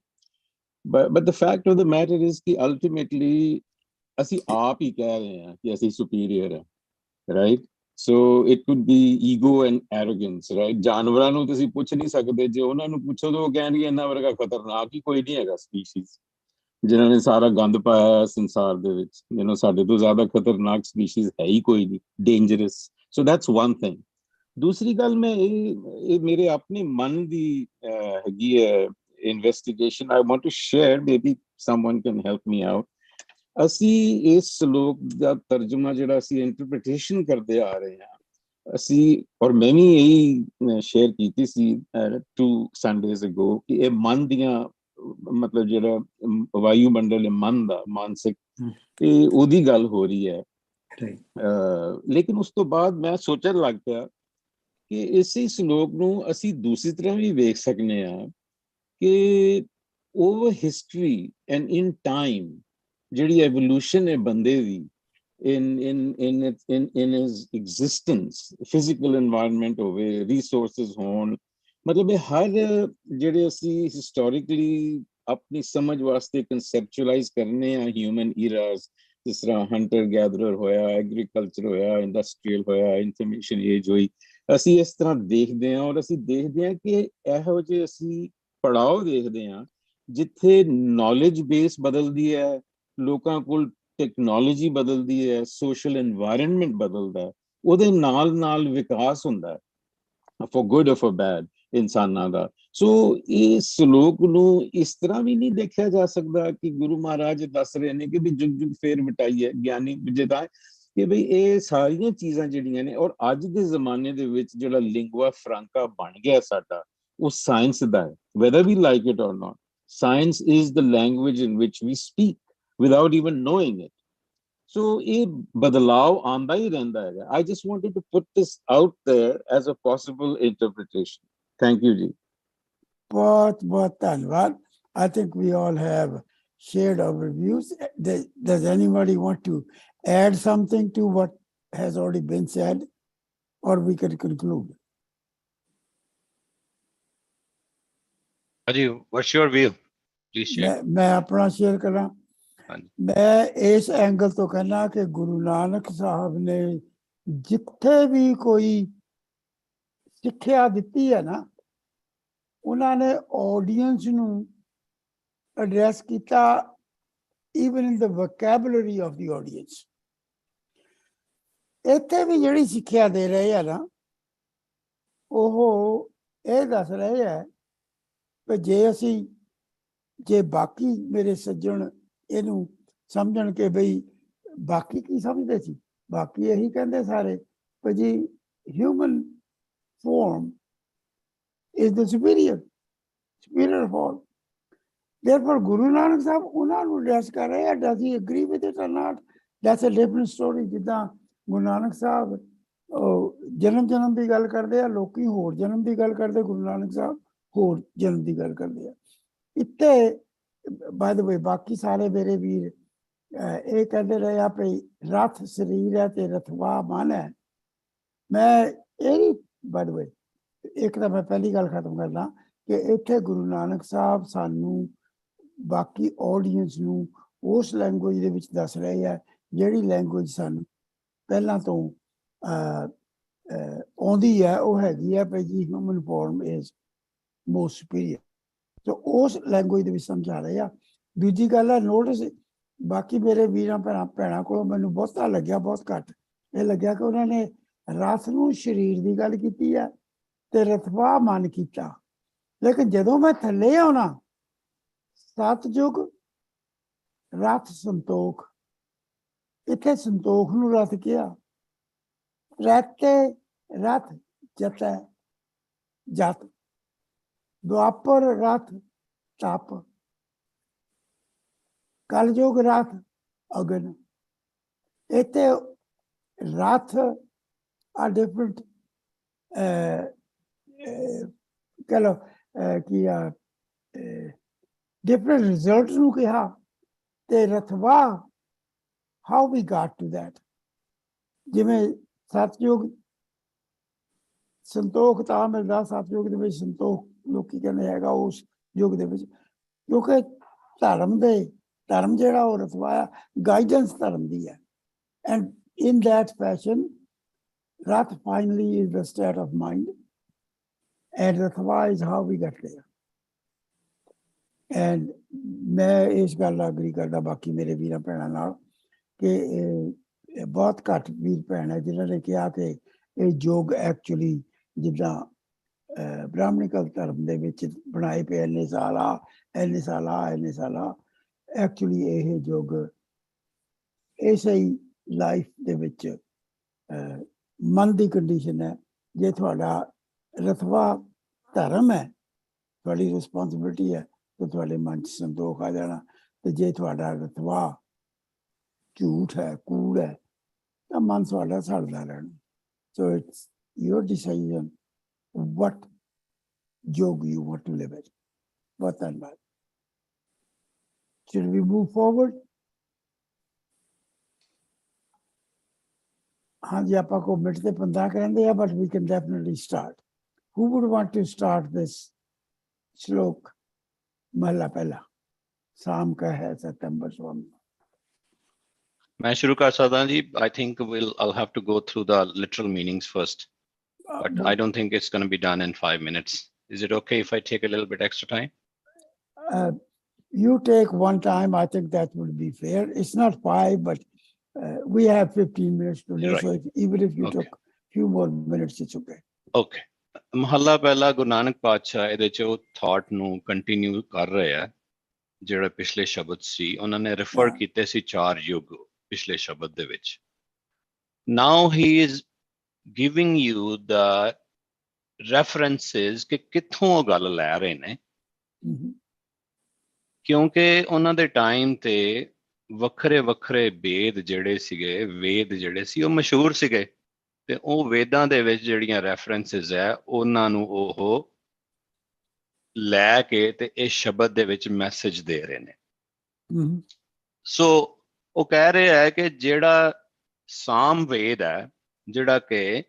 but the fact of the matter is ਕਿ ultimately ਅਸੀਂ ਆਪ ਹੀ ਕਹਿ ਰਹੇ ਹਾਂ ਕਿ ਅਸੀਂ ਸੁਪੀਰੀਅਰ ਹੈ, right? So it could be ego and arrogance, right? ਜਾਨਵਰਾਂ ਨੂੰ ਤੁਸੀਂ ਪੁੱਛ ਨਹੀਂ ਸਕਦੇ, ਜੇ ਉਹਨਾਂ ਨੂੰ ਪੁੱਛੋ ਤਾਂ ਉਹ ਕਹਿਣਗੇ ਇਹਨਾਂ ਵਰਗਾ ਖਤਰਨਾਕ ਹੀ ਕੋਈ ਨਹੀਂ ਹੈਗਾ ਸਪੀਸ਼ੀਜ਼, ਜਿਨ੍ਹਾਂ ਨੇ ਸਾਰਾ ਗੰਦ ਪਾਇਆ ਸੰਸਾਰ ਦੇ ਵਿੱਚ। ਸਾਡੇ ਤੋਂ ਜ਼ਿਆਦਾ ਖਤਰਨਾਕ ਸਪੀਸ਼ੀਜ਼ ਹੈ ਹੀ ਕੋਈ ਨਹੀਂ, dangerous. So that's one thing. ਦੂਸਰੀ ਗੱਲ ਮੈਂ ਇਹ ਮੇਰੇ ਆਪਣੇ ਮਨ ਦੀ ਹੈਗੀ ਹੈ investigation, I want to share, maybe someone can help me out. ਅਸੀਂ ਇਸ ਸ਼ਲੋਕ ਦਾ ਤਰਜਮਾ ਜਿਹੜਾ ਅਸੀਂ ਇੰਟਰਪ੍ਰੀਟੇਸ਼ਨ ਕਰਦੇ ਆ ਰਹੇ ਹਾਂ, ਅਸੀਂ, ਔਰ ਮੈਂ ਵੀ ਇਹੀ ਸ਼ੇਅਰ ਕੀਤੀ ਸੀ 2 Sundays ago ਕਿ ਇਹ ਮਨ ਦੀਆਂ ਮਤਲਬ ਜਿਹੜਾ ਵਾਯੂਮੰਡਲ ਹੈ ਮਨ ਦਾ, ਮਾਨਸਿਕ, ਤੇ ਉਹਦੀ ਗੱਲ ਹੋ ਰਹੀ ਹੈ। ਲੇਕਿਨ ਉਸ ਤੋਂ ਬਾਅਦ ਮੈਂ ਸੋਚਣ ਲੱਗ ਪਿਆ ਕਿ ਇਸੇ ਸ਼ਲੋਕ ਨੂੰ ਅਸੀਂ ਦੂਸਰੀ ਤਰ੍ਹਾਂ ਵੀ ਵੇਖ ਸਕਦੇ ਹਾਂ ਕਿ over history and in time ਜਿਹੜੀ ਐਵੋਲੂਸ਼ਨ ਹੈ ਬੰਦੇ ਦੀ in his existence, physical environment ਹੋਵੇ, resources ਹੋਣ, ਮਤਲਬ ਇਹ ਹਰ ਜਿਹੜੇ ਅਸੀਂ ਹਿਸਟੋਰੀਕਲੀ ਆਪਣੀ ਸਮਝ ਵਾਸਤੇ ਕਨਸੈਪਚੁਅਲਾਈਜ਼ ਕਰਨੇ ਆ ਹਿਊਮਨ ਈਰਾਸ, ਜਿਸ ਤਰ੍ਹਾਂ ਹੰਟਰ ਗੈਦਰਰ ਹੋਇਆ, ਐਗਰੀਕਲਚਰ ਹੋਇਆ, ਇੰਡਸਟਰੀਅਲ ਹੋਇਆ, ਇਨਫੋਰਮੇਸ਼ਨ ਏਜ ਹੋਈ, ਅਸੀਂ ਇਸ ਤਰ੍ਹਾਂ ਦੇਖਦੇ ਹਾਂ। ਔਰ ਅਸੀਂ ਦੇਖਦੇ ਹਾਂ ਕਿ ਇਹੋ ਜਿਹੇ ਅਸੀਂ ਪੜਾਅ ਦੇਖਦੇ ਹਾਂ ਜਿੱਥੇ ਨੌਲੇਜ ਬੇਸ ਬਦਲਦੀ ਹੈ, ਲੋਕਾਂ ਕੋਲ ਟੈਕਨੋਲੋਜੀ ਬਦਲਦੀ ਹੈ, ਸੋਸ਼ਲ এনवायरमेंट ਬਦਲਦਾ, ਉਹਦੇ ਨਾਲ ਨਾਲ ਵਿਕਾਸ ਹੁੰਦਾ ਫॉर ਗੁੱਡ ਔਰ ਫॉर ਬੈਡ ਇਨਸਾਨਾਂ ਦਾ। ਸੋ ਇਹ ਸ਼ਲੋਕ ਨੂੰ ਇਸ ਤਰ੍ਹਾਂ ਵੀ ਨਹੀਂ ਦੇਖਿਆ ਜਾ ਸਕਦਾ ਕਿ ਗੁਰੂ ਮਹਾਰਾਜ ਦੱਸ ਰਹੇ ਨੇ ਕਿ ਵੀ ਜੁਗ ਜੁਗ ਫੇਰ ਮਿਟਾਈ ਹੈ ਗਿਆਨੀ ਵਿਜੇਤਾ, ਕਿ ਬਈ ਇਹ ਸਾਰੀਆਂ ਚੀਜ਼ਾਂ ਜਿਹੜੀਆਂ ਨੇ, ਔਰ ਅੱਜ ਦੇ ਜ਼ਮਾਨੇ ਦੇ ਵਿੱਚ ਜਿਹੜਾ ਲਿੰਗੁਆ ਫ੍ਰਾਂਕਾ ਬਣ ਗਿਆ ਸਾਡਾ, ਉਹ ਸਾਇੰਸ ਦਾ ਹੈ, whether we like it or not. Science is the language in which we speak without even knowing it. So ਇਹ ਬਦਲਾਵ ਆਉਂਦਾ ਹੀ ਰਹਿੰਦਾ ਹੈਗਾ। I just wanted to put this out there as a possible interpretation. Thank you, ji. ਬਹੁਤ ਬਹੁਤ ਧੰਨਵਾਦ। I think we all have shared our views. Does anybody want to add something to what has already been said, or we can conclude? Haji, what's your view? Please share. ਮੈਂ ਆਪਣਾ share ਕਰਾਂ। ਮੈਂ ਇਸ angle ਤੋਂ ਕਹਿਣਾ ਕਿ ਗੁਰੂ ਨਾਨਕ ਸਾਹਿਬ ਨੇ ਜਿੱਥੇ ਵੀ ਕੋਈ ਸਿੱਖਿਆ ਦਿੱਤੀ ਹੈ ਨਾ, ਉਹਨਾਂ ਨੇ ਆਡੀਅנס ਨੂੰ ਐਡਰੈਸ ਕੀਤਾ even in the vocabulary of the audience. ਇੱਥੇ ਵੀ ਜਿਹੜੀ ਸਿੱਖਿਆ ਦੇ ਰਹੇ ਆ ਨਾ, ਉਹ ਇਹ ਦੱਸ ਰਹੇ ਆ ਕਿ ਜੇ ਬਾਕੀ ਮੇਰੇ ਸੱਜਣ ਇਹਨੂੰ ਸਮਝਣ ਕਿ ਬਈ ਬਾਕੀ ਕੀ ਸਮਝਦੇ ਸੀ, ਬਾਕੀ ਇਹੀ ਕਹਿੰਦੇ ਸਾਰੇ ਕਿ ਜੀ human form is the superior form. Therefore, Guru Nanak Sahib ਉਹਨਾਂ ਨੂੰ address ਕਰ ਰਹੇ ਆ, does he agree with it or not? That's a different story. ਜਿੱਦਾਂ ਗੁਰੂ ਨਾਨਕ ਸਾਹਿਬ ਜਨਮ ਦੀ ਗੱਲ ਕਰਦੇ ਆ, ਲੋਕੀ ਹੋਰ ਜਨਮ ਦੀ ਗੱਲ ਕਰਦੇ, ਗੁਰੂ ਨਾਨਕ ਸਾਹਿਬ ਹੋਰ ਜਨਮ ਦੀ ਗੱਲ ਕਰਦੇ ਆ। ਇੱਥੇ ਬਾਏ ਦ ਵੇ ਬਾਕੀ ਸਾਰੇ ਮੇਰੇ ਵੀਰ ਇਹ ਕਹਿੰਦੇ ਰਹੇ ਆ ਵੀ ਰਥ ਸਰੀਰ ਹੈ ਤੇ ਰਥਵਾ ਮਨ ਹੈ। ਮੈਂ ਇਹ ਨਹੀਂ, ਬਾਏ ਦ ਵੇ ਇੱਕ ਤਾਂ ਮੈਂ ਪਹਿਲੀ ਗੱਲ ਖਤਮ ਕਰਦਾ ਕਿ ਇੱਥੇ ਗੁਰੂ ਨਾਨਕ ਸਾਹਿਬ ਸਾਨੂੰ ਬਾਕੀ ਆਡੀਅנס ਨੂੰ ਉਸ ਲੈਂਗੁਏਜ ਦੇ ਵਿੱਚ ਦੱਸ ਰਹੇ ਆ ਜਿਹੜੀ ਲੈਂਗੁਏਜ ਸਾਨੂੰ ਪਹਿਲਾਂ ਤੋਂ ਆਉਂਦੀ ਹੈ। ਉਹ ਹੈਗੀ ਹੈ ਵੀ ਜੀ human form is most superior. So ਉਸ ਲੈਂਗੁਏਜ ਦੇ ਵਿੱਚ ਸਮਝਾ ਰਹੇ ਆ। ਦੂਜੀ ਗੱਲ ਹੈ, ਨੋਟਿਸ ਬਾਕੀ ਮੇਰੇ ਵੀਰਾਂ ਭੈਣਾਂ ਕੋਲੋਂ ਮੈਨੂੰ ਬਹੁਤਾ ਲੱਗਿਆ, ਬਹੁਤ ਘੱਟ ਇਹ ਲੱਗਿਆ ਕਿ ਉਹਨਾਂ ਨੇ ਰਥ ਨੂੰ ਸਰੀਰ ਦੀ ਗੱਲ ਕੀਤੀ ਹੈ ਤੇ ਰਥਵਾ ਮਨ ਕੀਤਾ। ਲੇਕਿਨ ਜਦੋਂ ਮੈਂ ਥੱਲੇ ਆਉਣਾ, ਸਤਜੁਗ ਰਥ ਸੰਤੋਖ, ਇੱਥੇ ਸੰਤੋਖ ਨੂੰ ਰਥ ਕਿਹਾ, ਰਥ ਜਤੈ ਜਤ, ਦੁਆਪਰ ਰਥ ਤਪ, ਕਲਯੁਗ ਰਥ ਅਗਨ। ਇੱਥੇ ਰਥ ਆ ਡਿਫਰੈਂਟ ਕਹ ਲਓ ਕੀ ਆ different results ਨੂੰ ਕਿਹਾ ਤੇ ਰਥਵਾ how we got to that। ਜਿਵੇਂ ਸਤਯੁਗ ਸੰਤੋਖ ਤਾਂ ਮਿਲਦਾ, ਸਤਯੁਗ ਦੇ ਵਿੱਚ ਸੰਤੋਖ ਲੋਕੀ ਕਹਿੰਦੇ ਹੈਗਾ ਉਸ ਯੁੱਗ ਦੇ ਵਿੱਚ, ਕਿਉਂਕਿ ਧਰਮ ਜਿਹੜਾ ਉਹ ਰਥਵਾਇਆ ਗਾਈਡੈਂਸ ਧਰਮ ਦੀ ਹੈ। And in that fashion Rath finally is the state of mind and Rathva is how we get there। And ਮੈਂ ਇਸ ਗੱਲ ਨਾਲ ਅਗਰੀ ਕਰਦਾ ਬਾਕੀ ਮੇਰੇ ਵੀਰਾਂ ਭੈਣਾਂ ਨਾਲ ਕਿ ਬਹੁਤ ਘੱਟ ਵੀਰ ਭੈਣ ਹੈ ਜਿਨ੍ਹਾਂ ਨੇ ਕਿਹਾ ਕਿ ਇਹ ਯੋਗ ਐਕਚੁਅਲੀ ਜਿੱਦਾਂ ਬ੍ਰਾਹਮਣਿਕਲ ਧਰਮ ਦੇ ਵਿੱਚ ਬਣਾਏ ਪਏ ਇੰਨੇ ਸਾਲ ਐਕਚੁਅਲੀ ਇਹ ਯੋਗ ਇਸੇ ਹੀ ਲਾਈਫ ਦੇ ਵਿੱਚ ਮਨ ਦੀ ਕੰਡੀਸ਼ਨ ਹੈ। ਜੇ ਤੁਹਾਡਾ ਰਥਵਾ ਧਰਮ ਹੈ, ਤੁਹਾਡੀ ਰਿਸਪੌਂਸਿਬਿਲਿਟੀ ਹੈ ਤੇ ਤੁਹਾਡੇ ਮਨ 'ਚ ਸੰਤੋਖ ਆ ਜਾਣਾ। ਤੇ ਜੇ ਤੁਹਾਡਾ ਰਥਵਾ ਝੂਠ ਹੈ, ਕੂੜ ਹੈ, ਤਾਂ ਮਨ ਤੁਹਾਡਾ ਸੜਦਾ ਰਹਿਣਾ। So it's your decision what yoga you want to live it। ਬਹੁਤ ਧੰਨਵਾਦ। Should we move forward? ਹਾਂਜੀ, ਆਪਾਂ ਕੋ ਮਿੰਟ ਤੇ 15 ਕਹਿੰਦੇ ਆ, but we can definitely start। Who would want to start this श्लोक? महला पहला शाम का है सितंबर स्वामी। मैं शुरू कर सकता जी। I think I'll have to go through the literal meanings first, but I don't think it's going to be done in 5 minutes. Is it okay if I take a little bit extra time? You take one time. I think that would be fair. It's not 5, but we have 15 minutes today, right. So even if you took a few more minutes, it's okay। Okay। ਮਹੱਲਾ ਪਹਿਲਾ ਗੁਰੂ ਨਾਨਕ ਪਾਤਸ਼ਾਹ ਇਹਦੇ ਚ ਉਹ thought ਨੂੰ continue ਕਰ ਰਹੇ ਆ ਜਿਹੜਾ ਪਿਛਲੇ ਸ਼ਬਦ ਸੀ। ਉਹਨਾਂ ਨੇ ਰੈਫਰ ਕੀਤੇ ਸੀ 4 ਯੁੱਗ ਪਿਛਲੇ ਸ਼ਬਦ ਦੇ ਵਿੱਚ। ਨਾਓ ਹੀ is giving you the references ਕਿ ਕਿੱਥੋਂ ਉਹ ਗੱਲ ਲੈ ਰਹੇ ਨੇ, ਕਿਉਂਕਿ ਉਹਨਾਂ ਦੇ ਟਾਈਮ ਤੇ ਵੱਖਰੇ ਵੇਦ ਜਿਹੜੇ ਸੀ ਉਹ ਮਸ਼ਹੂਰ ਸੀਗੇ ਤੇ ਉਹ ਵੇਦਾਂ ਦੇ ਵਿੱਚ ਜਿਹੜੀਆਂ ਰੈਫਰੈਂਸਿਸ ਹੈ ਉਹਨਾਂ ਨੂੰ ਉਹ ਲੈ ਕੇ ਤੇ ਇਸ ਸ਼ਬਦ ਦੇ ਵਿੱਚ ਮੈਸੇਜ ਦੇ ਰਹੇ ਨੇ। ਸੋ ਉਹ ਕਹਿ ਰਹੇ ਹੈ ਕਿ ਜਿਹੜਾ ਸਾਮ ਵੇਦ ਹੈ ਜਿਹੜਾ ਕਿ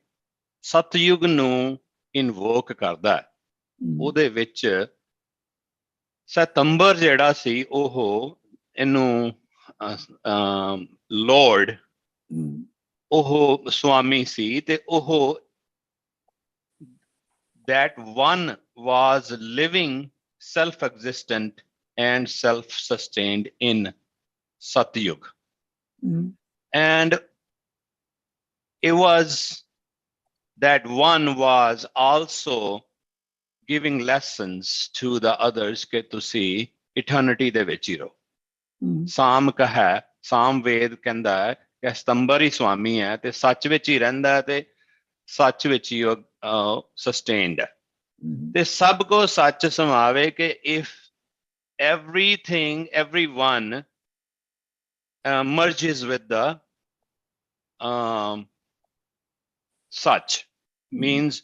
ਸਤਯੁਗ ਨੂੰ ਇਨਵੋਕ ਕਰਦਾ ਹੈ, ਉਹਦੇ ਵਿੱਚ ਸਤੰਬਰ ਜਿਹੜਾ ਸੀ ਉਹ ਇਹਨੂੰ ਲੋਰਡ ਉਹ ਸਵਾਮੀ ਸੀ ਤੇ ਉਹ that one was living self-existent and self-sustained in Satyug. Mhm. And it was that one was also giving lessons to the others ਕਿ ਤੁਸੀਂ eternity ਦੇ ਵਿੱਚ ਹੀ ਰਹੋ। Mhm. ਸਾਮ ਕਹੈ, ਸਾਮ ਵੇਦ ਕਹਿੰਦਾ ਹੈ ਕਿ ਸਤੰਬਰ ਹੀ ਸਵਾਮੀ ਹੈ ਤੇ ਸੱਚ ਵਿੱਚ ਹੀ ਰਹਿੰਦਾ ਹੈ ਤੇ ਸੱਚ ਵਿੱਚ ਹੀ ਉਹ ਸਸਟੇਨਡ ਹੈ। Mhm. ਤੇ ਸਭ ਕੋ ਸੱਚ ਸਮਾਵੇ ਕਿ if everything, everyone merges with the such means,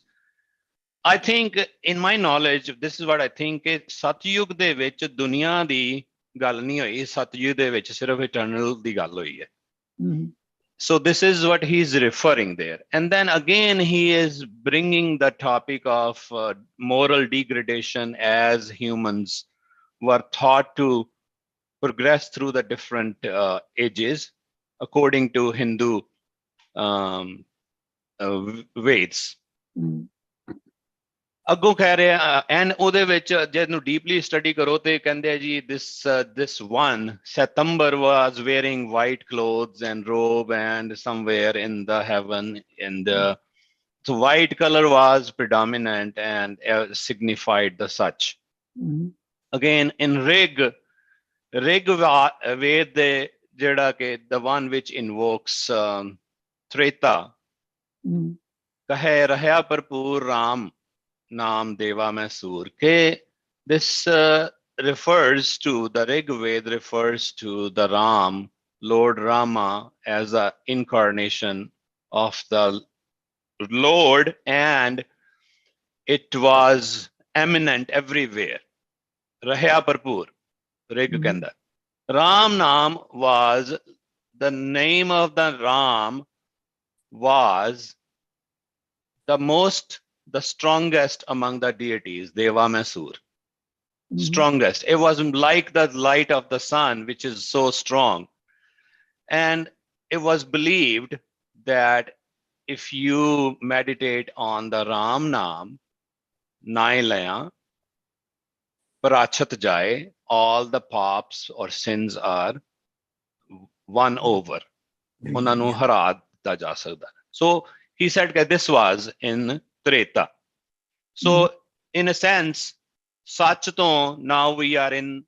I think in my knowledge, this is what I think, ਕਿ ਸਤਯੁਗ ਦੇ ਵਿੱਚ ਦੁਨੀਆ ਦੀ ਗੱਲ ਨਹੀਂ ਹੋਈ, ਸਤਯੁਗ ਦੇ ਵਿੱਚ ਸਿਰਫ ਇਟਰਨਲ ਦੀ ਗੱਲ ਹੋਈ ਹੈ। Mhm. So this is what he's referring there. And then again, he is bringing the topic of moral degradation as humans were thought to progress through the different ages according to Hindu Veds. Mhm. ਅੱਗੋਂ ਕਹਿ ਰਿਹਾ and ਉਹਦੇ ਵਿੱਚ ਜੇ ਨੂੰ deeply study ਕਰੋ ਤੇ ਕਹਿੰਦੇ ਆ ਜੀ this one September was wearing white clothes and robe and somewhere in the heaven, and so white color was predominant and signified the such. Mhm. Again in Rig Ved ਜਿਹੜਾ ਕਿ the one which invokes Treta, Mhm. ਕਹੇ ਰਹਿਆ ਭਰਪੂਰ Ram Naam Deva Masur. This refers to the Rig Ved, refers to the Ram, Lord Rama, as an incarnation of the Lord, and it was eminent everywhere. Rahya Parpur, Rig Kenda. Ram Naam was the name of the Ram, was the strongest among the deities, Deva Masur. Strongest. It was like the light of the sun, which is so strong. And it was believed that if you meditate on the Ram Naam, Nailaya, Parachat Jai, all the paps or sins are won over. ਉਹਨਾਂ ਨੂੰ ਹਰਾ ਦਿੱਤਾ ਜਾ ਸਕਦਾ। So he said that this was in Treta. So in a sense, Sach to now we are in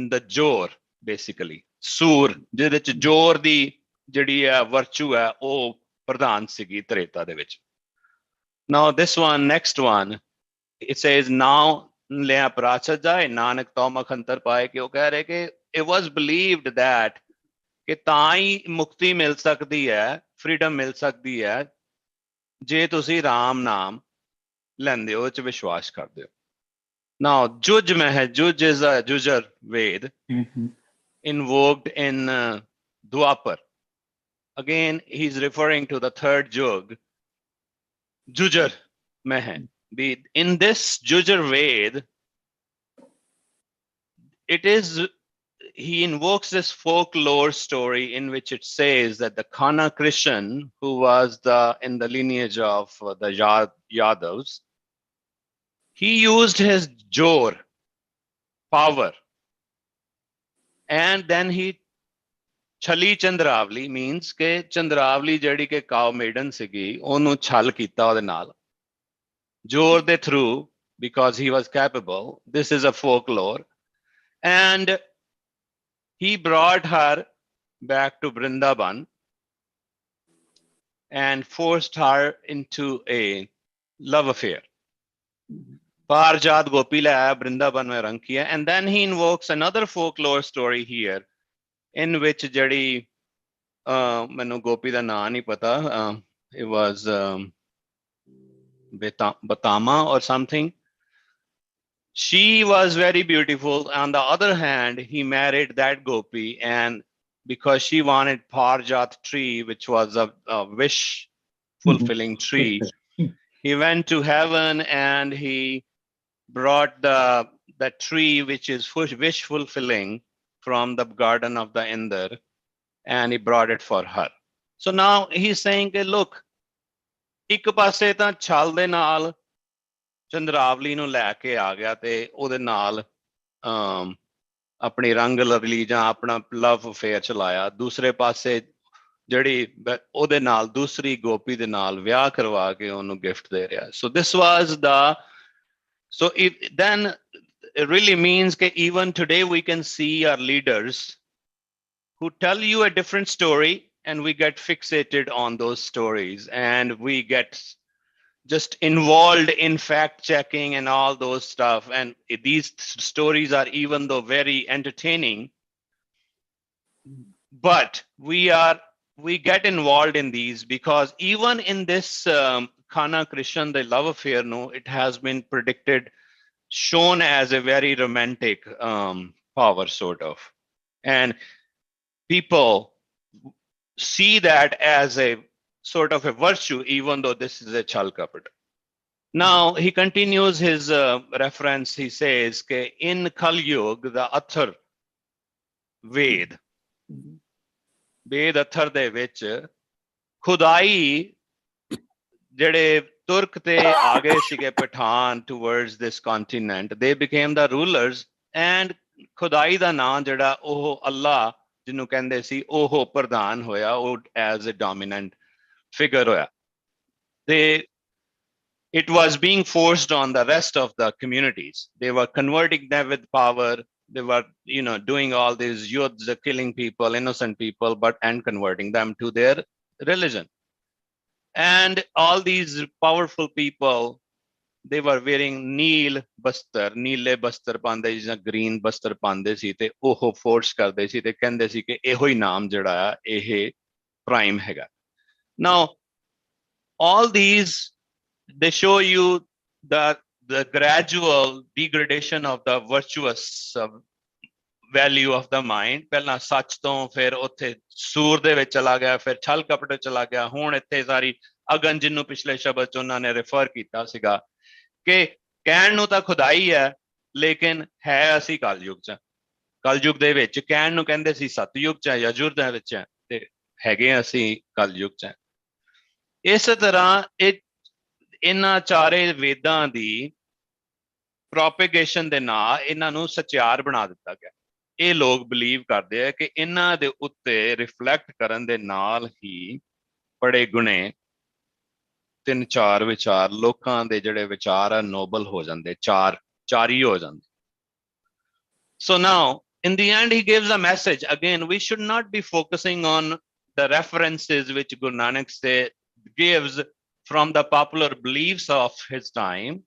the Jor, basically. Sur, ਜਿਹਦੇ ਚ ਜੋਰ ਦੀ ਜਿਹੜੀ ਹੈ virtue ਹੈ ਉਹ ਪ੍ਰਧਾਨ ਸੀਗੀ Treta ਦੇ ਵਿੱਚ। Now this one, next one, it says now ਲਿਆ ਪ੍ਰਾਚਤ ਜਾਏ ਨਾਨਕ ਤੋਂ ਮਖੰਤਰ ਪਾਏ ਕਿ ਉਹ ਕਹਿ ਰਹੇ ਕਿ it was believed that ਕਿ ਤਾਂ ਹੀ ਮੁਕਤੀ ਮਿਲ ਸਕਦੀ ਹੈ, ਫਰੀडम ਮਿਲ ਸਕਦੀ ਹੈ ਜੇ ਤੁਸੀਂ ਰਾਮ ਨਾਮ ਲੈਂਦੇ ਹੋ, ਚ ਵਿਸ਼ਵਾਸ ਕਰਦੇ ਹੋ। Now Juj Meh, Juj is a Jujar Ved invoked in Dwapar. Again, he's referring to the third Jug, Jujar Meh. In this Jujar Ved, he invokes this folklore story in which it says that the Khana Krishan, who was in the lineage of the Yadavs, he used his jor, power, and then he Chali Chandravali, means ke Chandravali ਜਿਹੜੀ ਕਿ cow maiden ਸੀਗੀ ਉਹਨੂੰ ਛਲ ਕੀਤਾ ਉਹਦੇ ਨਾਲ ਜੋਰ ਦੇ through, because he was capable. This is a folklore. And he brought her back to Vrindavan and forced her into a love affair. Parjat Gopi le aaya Vrindavan mein rang kiya. And then he invokes another folklore story here in which jadi mainu Gopi da naam nahi pata, it was Batama or something. She was very beautiful. On the other hand, he married that Gopi, and because she wanted Parjat tree, which was a wish fulfilling tree, he went to heaven and he brought the tree which is wish fulfilling from the garden of the Indra, and he brought it for her. So now he's saying, look, ਇੱਕ ਪਾਸੇ ਤਾਂ ਛਲ ਦੇ ਨਾਲ ਚੰਦਰਾਵਲੀ ਨੂੰ ਲੈ ਕੇ ਆ ਗਿਆ ਤੇ ਉਹਦੇ ਨਾਲ ਆਪਣੀ ਰੰਗ ਲਰਲੀ ਜਾਂ ਆਪਣਾ ਲਵ ਅਫੇਅਰ ਚਲਾਇਆ, ਦੂਸਰੇ ਪਾਸੇ ਜਿਹੜੀ ਉਹਦੇ ਨਾਲ ਦੂਸਰੀ ਗੋਪੀ ਦੇ ਨਾਲ ਵਿਆਹ ਕਰਵਾ ਕੇ ਉਹਨੂੰ ਗਿਫਟ ਦੇ ਰਿਹਾ। So this was the, so then it really means that even today we can see our leaders who tell you a different story and we get fixated on those stories and we get just involved in fact checking and all those stuff, and these stories are even though very entertaining, but we get involved in these because even in this Khana Krishnan, the love affair, no, it has been predicted, shown as a very romantic power sort of, and people see that as a sort of a virtue, even though this is a chal kapat. Now he continues his reference. He says that in Kal Yuga, the Athar Ved, Ved Athar de vich Khudai ਜਿਹੜੇ ਤੁਰਕ ਤੇ ਆ ਗਏ ਸੀਗੇ Pathan towards this continent, they became the rulers, and ਖੁਦਾਈ ਦਾ ਨਾਂ ਜਿਹੜਾ ਉਹ ਅੱਲਾ ਜਿਹਨੂੰ ਕਹਿੰਦੇ ਸੀ ਉਹ ਪ੍ਰਧਾਨ ਹੋਇਆ, ਉਹ as a dominant figure ਹੋਇਆ. It was being forced on the rest of the communities. They were converting them with power. They were, doing all these yuddhs, killing people, innocent people, and converting them to their religion. And all these powerful people, they were wearing neele bastar pande ਜਾਂ green bastar pande ਸੀ ਤੇ ਉਹ force ਕਰਦੇ ਸੀ ਤੇ ਕਹਿੰਦੇ ਸੀ ਕਿ ਇਹੋ ਹੀ ਨਾਮ ਜਿਹੜਾ ਆ ਇਹ prime ਹੈਗਾ. Now all these, they show you the gradual degradation of the virtuous value of the mind. ਪਹਿਲਾਂ ਸੱਚ ਤੋਂ ਫਿਰ ਉੱਥੇ ਸੂਰ ਦੇ ਵਿੱਚ ਚਲਾ ਗਿਆ, ਫਿਰ ਛਲ ਕਪਟ ਚਲਾ ਗਿਆ, ਹੁਣ ਇੱਥੇ ਸਾਰੀ ਅਗਨ ਜਿਹਨੂੰ ਪਿਛਲੇ ਸ਼ਬਦ ਚ ਉਹਨਾਂ ਨੇ ਰੈਫਰ ਕੀਤਾ ਸੀਗਾ ਕਿ ਕਹਿਣ ਨੂੰ ਤਾਂ ਖੁਦਾਈ ਹੈ ਲੇਕਿਨ ਹੈ ਅਸੀਂ ਕਲਯੁਗ ਚ, ਕਲਯੁਗ ਦੇ ਵਿੱਚ ਕਹਿਣ ਨੂੰ ਕਹਿੰਦੇ ਸੀ ਸਤਯੁਗ ਚ ਯਜੁਰ ਦੇ ਵਿੱਚ ਤੇ ਹੈਗੇ ਅਸੀਂ ਕਲਯੁਗ ਚ. ਇਸ ਤਰ੍ਹਾਂ ਇਹਨਾਂ ਚਾਰੇ ਵੇਦਾਂ ਦੀ ਪ੍ਰੋਪੇਗੇਸ਼ਨ ਦੇ ਨਾਲ ਇਹਨਾਂ ਨੂੰ ਸਚਿਆਰ ਬਣਾ ਦਿੱਤਾ ਗਿਆ. ਇਹ ਲੋਕ ਬਲੀਵ ਕਰਦੇ ਆ ਕਿ ਇਹਨਾਂ ਦੇ ਉੱਤੇ ਰਿਫਲੈਕਟ ਕਰਨ ਦੇ ਨਾਲ ਹੀ ਬੜੇ ਗੁਣੇ 3-4 ਵਿਚਾਰ ਲੋਕਾਂ ਦੇ ਜਿਹੜੇ ਵਿਚਾਰ ਆ ਨੋਬਲ ਹੋ ਜਾਂਦੇ, ਚਾਰੀ ਹੋ ਜਾਂਦੇ. So now in the end he gives a message. Again, we should not be focusing on the references which Guru Nanak gives from the popular beliefs of his time.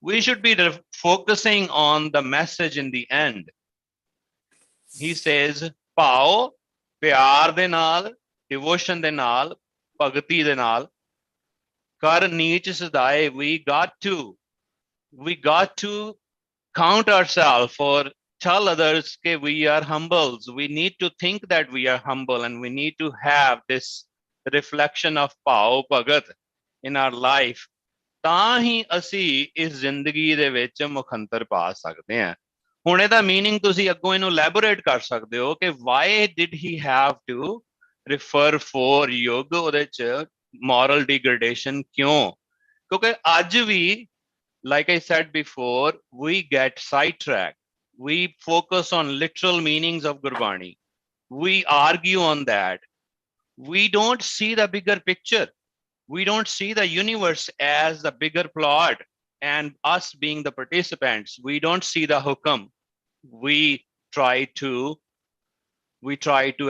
We should be focusing on the message in the end. He says, Pao, ਪਿਆਰ ਦੇ ਨਾਲ, devotion ਦੇ ਨਾਲ, ਭਗਤੀ ਦੇ ਨਾਲ, ਕਰ ਨੀਚ ਸਦਾਏ. We got to count ourselves or tell others that we are humbles. We need to think that we are humble and we need to have this reflection of Pao Bhagat in our life. ਤਾਂ ਹੀ ਅਸੀਂ ਇਸ ਜ਼ਿੰਦਗੀ ਦੇ ਵਿੱਚ ਮੁਖੰਤਰ ਪਾ ਸਕਦੇ ਹਾਂ. ਹੁਣ ਇਹਦਾ ਮੀਨਿੰਗ ਤੁਸੀਂ ਅੱਗੋਂ ਇਹਨੂੰ ਲੈਬੋਰੇਟ ਕਰ ਸਕਦੇ ਹੋ ਕਿ why did he have to refer for ਯੁੱਗ, ਉਹਦੇ ਚ moral degradation ਕਿਉਂ? ਕਿਉਂਕਿ ਅੱਜ ਵੀ like I said before, we get sidetracked. We focus on literal meanings of Gurbani. We argue on that. We don't see the bigger picture. We don't see the universe as the bigger plot and us being the participants. We don't see the hukam. We try to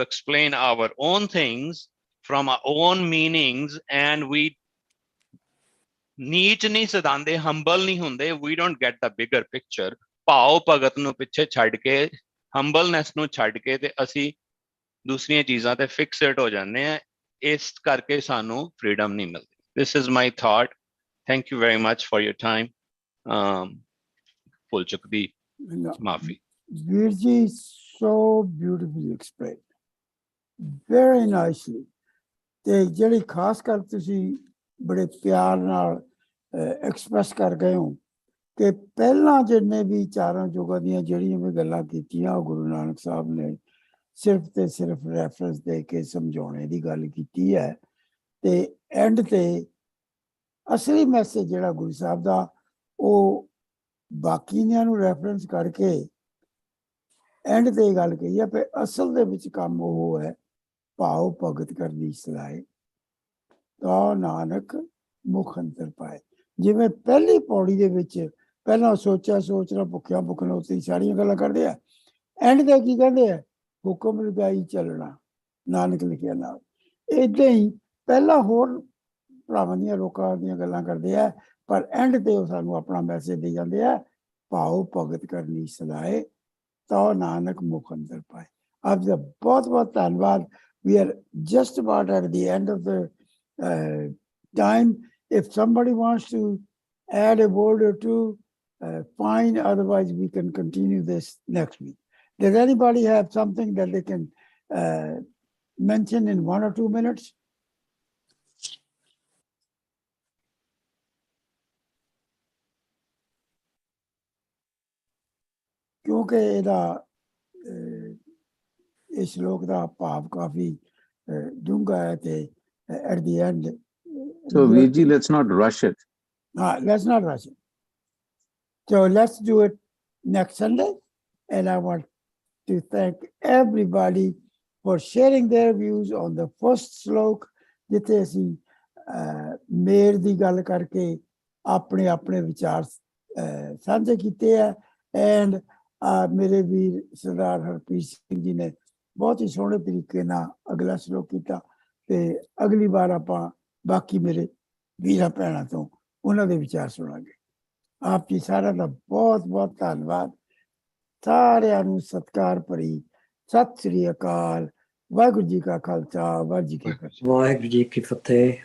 explain our own things from our own meanings, and we ਨੀਚ ਨਹੀਂ ਸਦਾਂਦੇ, humble ਨਹੀਂ ਹੁੰਦੇ. We don't get the bigger picture. ਭਾਵ ਭਗਤ ਨੂੰ ਪਿੱਛੇ ਛੱਡ ਕੇ, humbleness ਨੂੰ ਛੱਡ ਕੇ ਤੇ ਅਸੀਂ ਦੂਸਰੀਆਂ ਚੀਜ਼ਾਂ ਤੇ ਫਿਕਸਡ ਹੋ ਜਾਂਦੇ ਆ. ਇਸ ਕਰਕੇ ਸਾਨੂੰ ਫ੍ਰੀडम ਨਹੀਂ ਮਿਲਦੀ. This is my thought. Thank you very much for your time. ਭੁੱਲ ਚੁੱਕਦੀ ਮਾਫੀ. ਵੀਰ ਜੀ, so beautifully explained. Very nicely. ਤੇ ਜਿਹੜੀ ਖਾਸ ਕਰ ਤੁਸੀਂ ਬੜੇ ਪਿਆਰ ਨਾਲ ਐਕਸਪ੍ਰੈਸ ਕਰ ਗਏ ਹੋ ਕਿ ਪਹਿਲਾਂ ਜਿੰਨੇ ਵੀ ਚਾਰਾਂ ਯੁੱਗਾਂ ਦੀਆਂ ਜਿਹੜੀਆਂ ਵੀ ਗੱਲਾਂ ਕੀਤੀਆਂ ਉਹ ਗੁਰੂ ਨਾਨਕ ਸਾਹਿਬ ਨੇ ਸਿਰਫ ਤੇ ਸਿਰਫ ਰੈਫਰੈਂਸ ਦੇ ਕੇ ਸਮਝਾਉਣੇ ਦੀ ਗੱਲ ਕੀਤੀ ਹੈ ਤੇ ਐਂਡ ਤੇ ਅਸਲੀ ਮੈਸੇਜ ਜਿਹੜਾ ਗੁਰੂ ਸਾਹਿਬ ਦਾ ਉਹ ਬਾਕੀਆਂ ਨੂੰ ਰੈਫਰੈਂਸ ਕਰਕੇ ਐਂਡ ਤੇ ਇਹ ਗੱਲ ਕਹੀ ਹੈ ਕਿ ਅਸਲ ਦੇ ਵਿੱਚ ਕੰਮ ਉਹ ਹੈ, ਭਾਵ ਭਗਤ ਕਰਨੀ ਸਲਾਏ ਤਾਂ ਨਾਨਕ ਮੁਖ ਅੰਤਰ ਪਾਏ। ਜਿਵੇਂ ਪਹਿਲੀ ਪੌੜੀ ਦੇ ਵਿੱਚ ਪਹਿਲਾਂ ਸੋਚਣਾ ਭੁੱਖਿਆ ਭੁੱਖਣਾ ਉੱਤੇ ਸਾਰੀਆਂ ਗੱਲਾਂ ਕਰਦੇ ਆ, ਐਂਡ ਤੇ ਕੀ ਕਹਿੰਦੇ ਆ, ਹੁਕਮ ਲਗਾਈ ਚੱਲਣਾ, ਨਾਨਕ ਲਿਖਿਆ ਨਾਲ। ਏਦਾਂ ਹੀ ਪਹਿਲਾਂ ਹੋਰ ਭਰਾਵਾਂ ਦੀਆਂ ਲੋਕਾਂ ਦੀਆਂ ਗੱਲਾਂ ਕਰਦੇ ਆ, ਪਰ ਐਂਡ ਤੇ ਉਹ ਸਾਨੂੰ ਆਪਣਾ ਮੈਸੇਜ ਦੇ ਜਾਂਦੇ ਆ, ਭਾਵ ਭਗਤ ਕਰਨੀ ਸਲਾਏ ਤਾਂ ਨਾਨਕ ਮੁਖ ਅੰਦਰ ਪਾਏ। ਆਪ ਦਾ ਬਹੁਤ ਬਹੁਤ ਧੰਨਵਾਦ। We are just about at the end of the time. If somebody wants to add a word or two, fine. Otherwise, we can continue this next week. Does anybody have something that they can mention in 1 or 2 minutes? क्योंकि ਇਹਦਾ ਇਸ ਸ਼ਲੋਕ ਦਾ ਭਾਵ ਕਾਫੀ ਡੂੰਘਾ ਹੈ ਤੇ at the end So Virji, let's not rush it. Let's not rush it. So let's do it next Sunday. And I want to thank everybody for sharing their views on the first slok, ਜਿੱਥੇ ਅਸੀਂ ਮੇਰ ਦੀ ਗੱਲ ਕਰਕੇ ਆਪਣੇ ਆਪਣੇ ਵਿਚਾਰ ਸਾਂਝੇ ਕੀਤੇ ਆ। ਐਂਡ ਮੇਰੇ ਵੀਰ ਸਰਦਾਰ ਹਰਪ੍ਰੀਤ ਸਿੰਘ ਜੀ ਨੇ ਬਹੁਤ ਹੀ ਸੋਹਣੇ ਤਰੀਕੇ ਨਾਲ ਅਗਲਾ ਸ਼ਲੋਕ ਕੀਤਾ, ਤੇ ਅਗਲੀ ਵਾਰ ਆਪਾਂ ਬਾਕੀ ਮੇਰੇ ਵੀਰਾਂ ਭੈਣਾਂ ਤੋਂ ਉਹਨਾਂ ਦੇ ਵਿਚਾਰ ਸੁਣਾਂਗੇ। ਆਪ ਜੀ ਸਾਰਿਆਂ ਦਾ ਬਹੁਤ ਬਹੁਤ ਧੰਨਵਾਦ। ਸਾਰਿਆਂ ਨੂੰ ਸਤਿਕਾਰ ਭਰੀ ਸਤਿ ਸ੍ਰੀ ਅਕਾਲ। ਵਾਹਿਗੁਰੂ ਜੀ ਕਾ ਖਾਲਸਾ, ਵਾਹਿਗੁਰੂ ਜੀ ਕੀ ਫਤਿਹ। ਵਾਹਿਗੁਰੂ ਜੀ ਕੀ ਫਤਿਹ।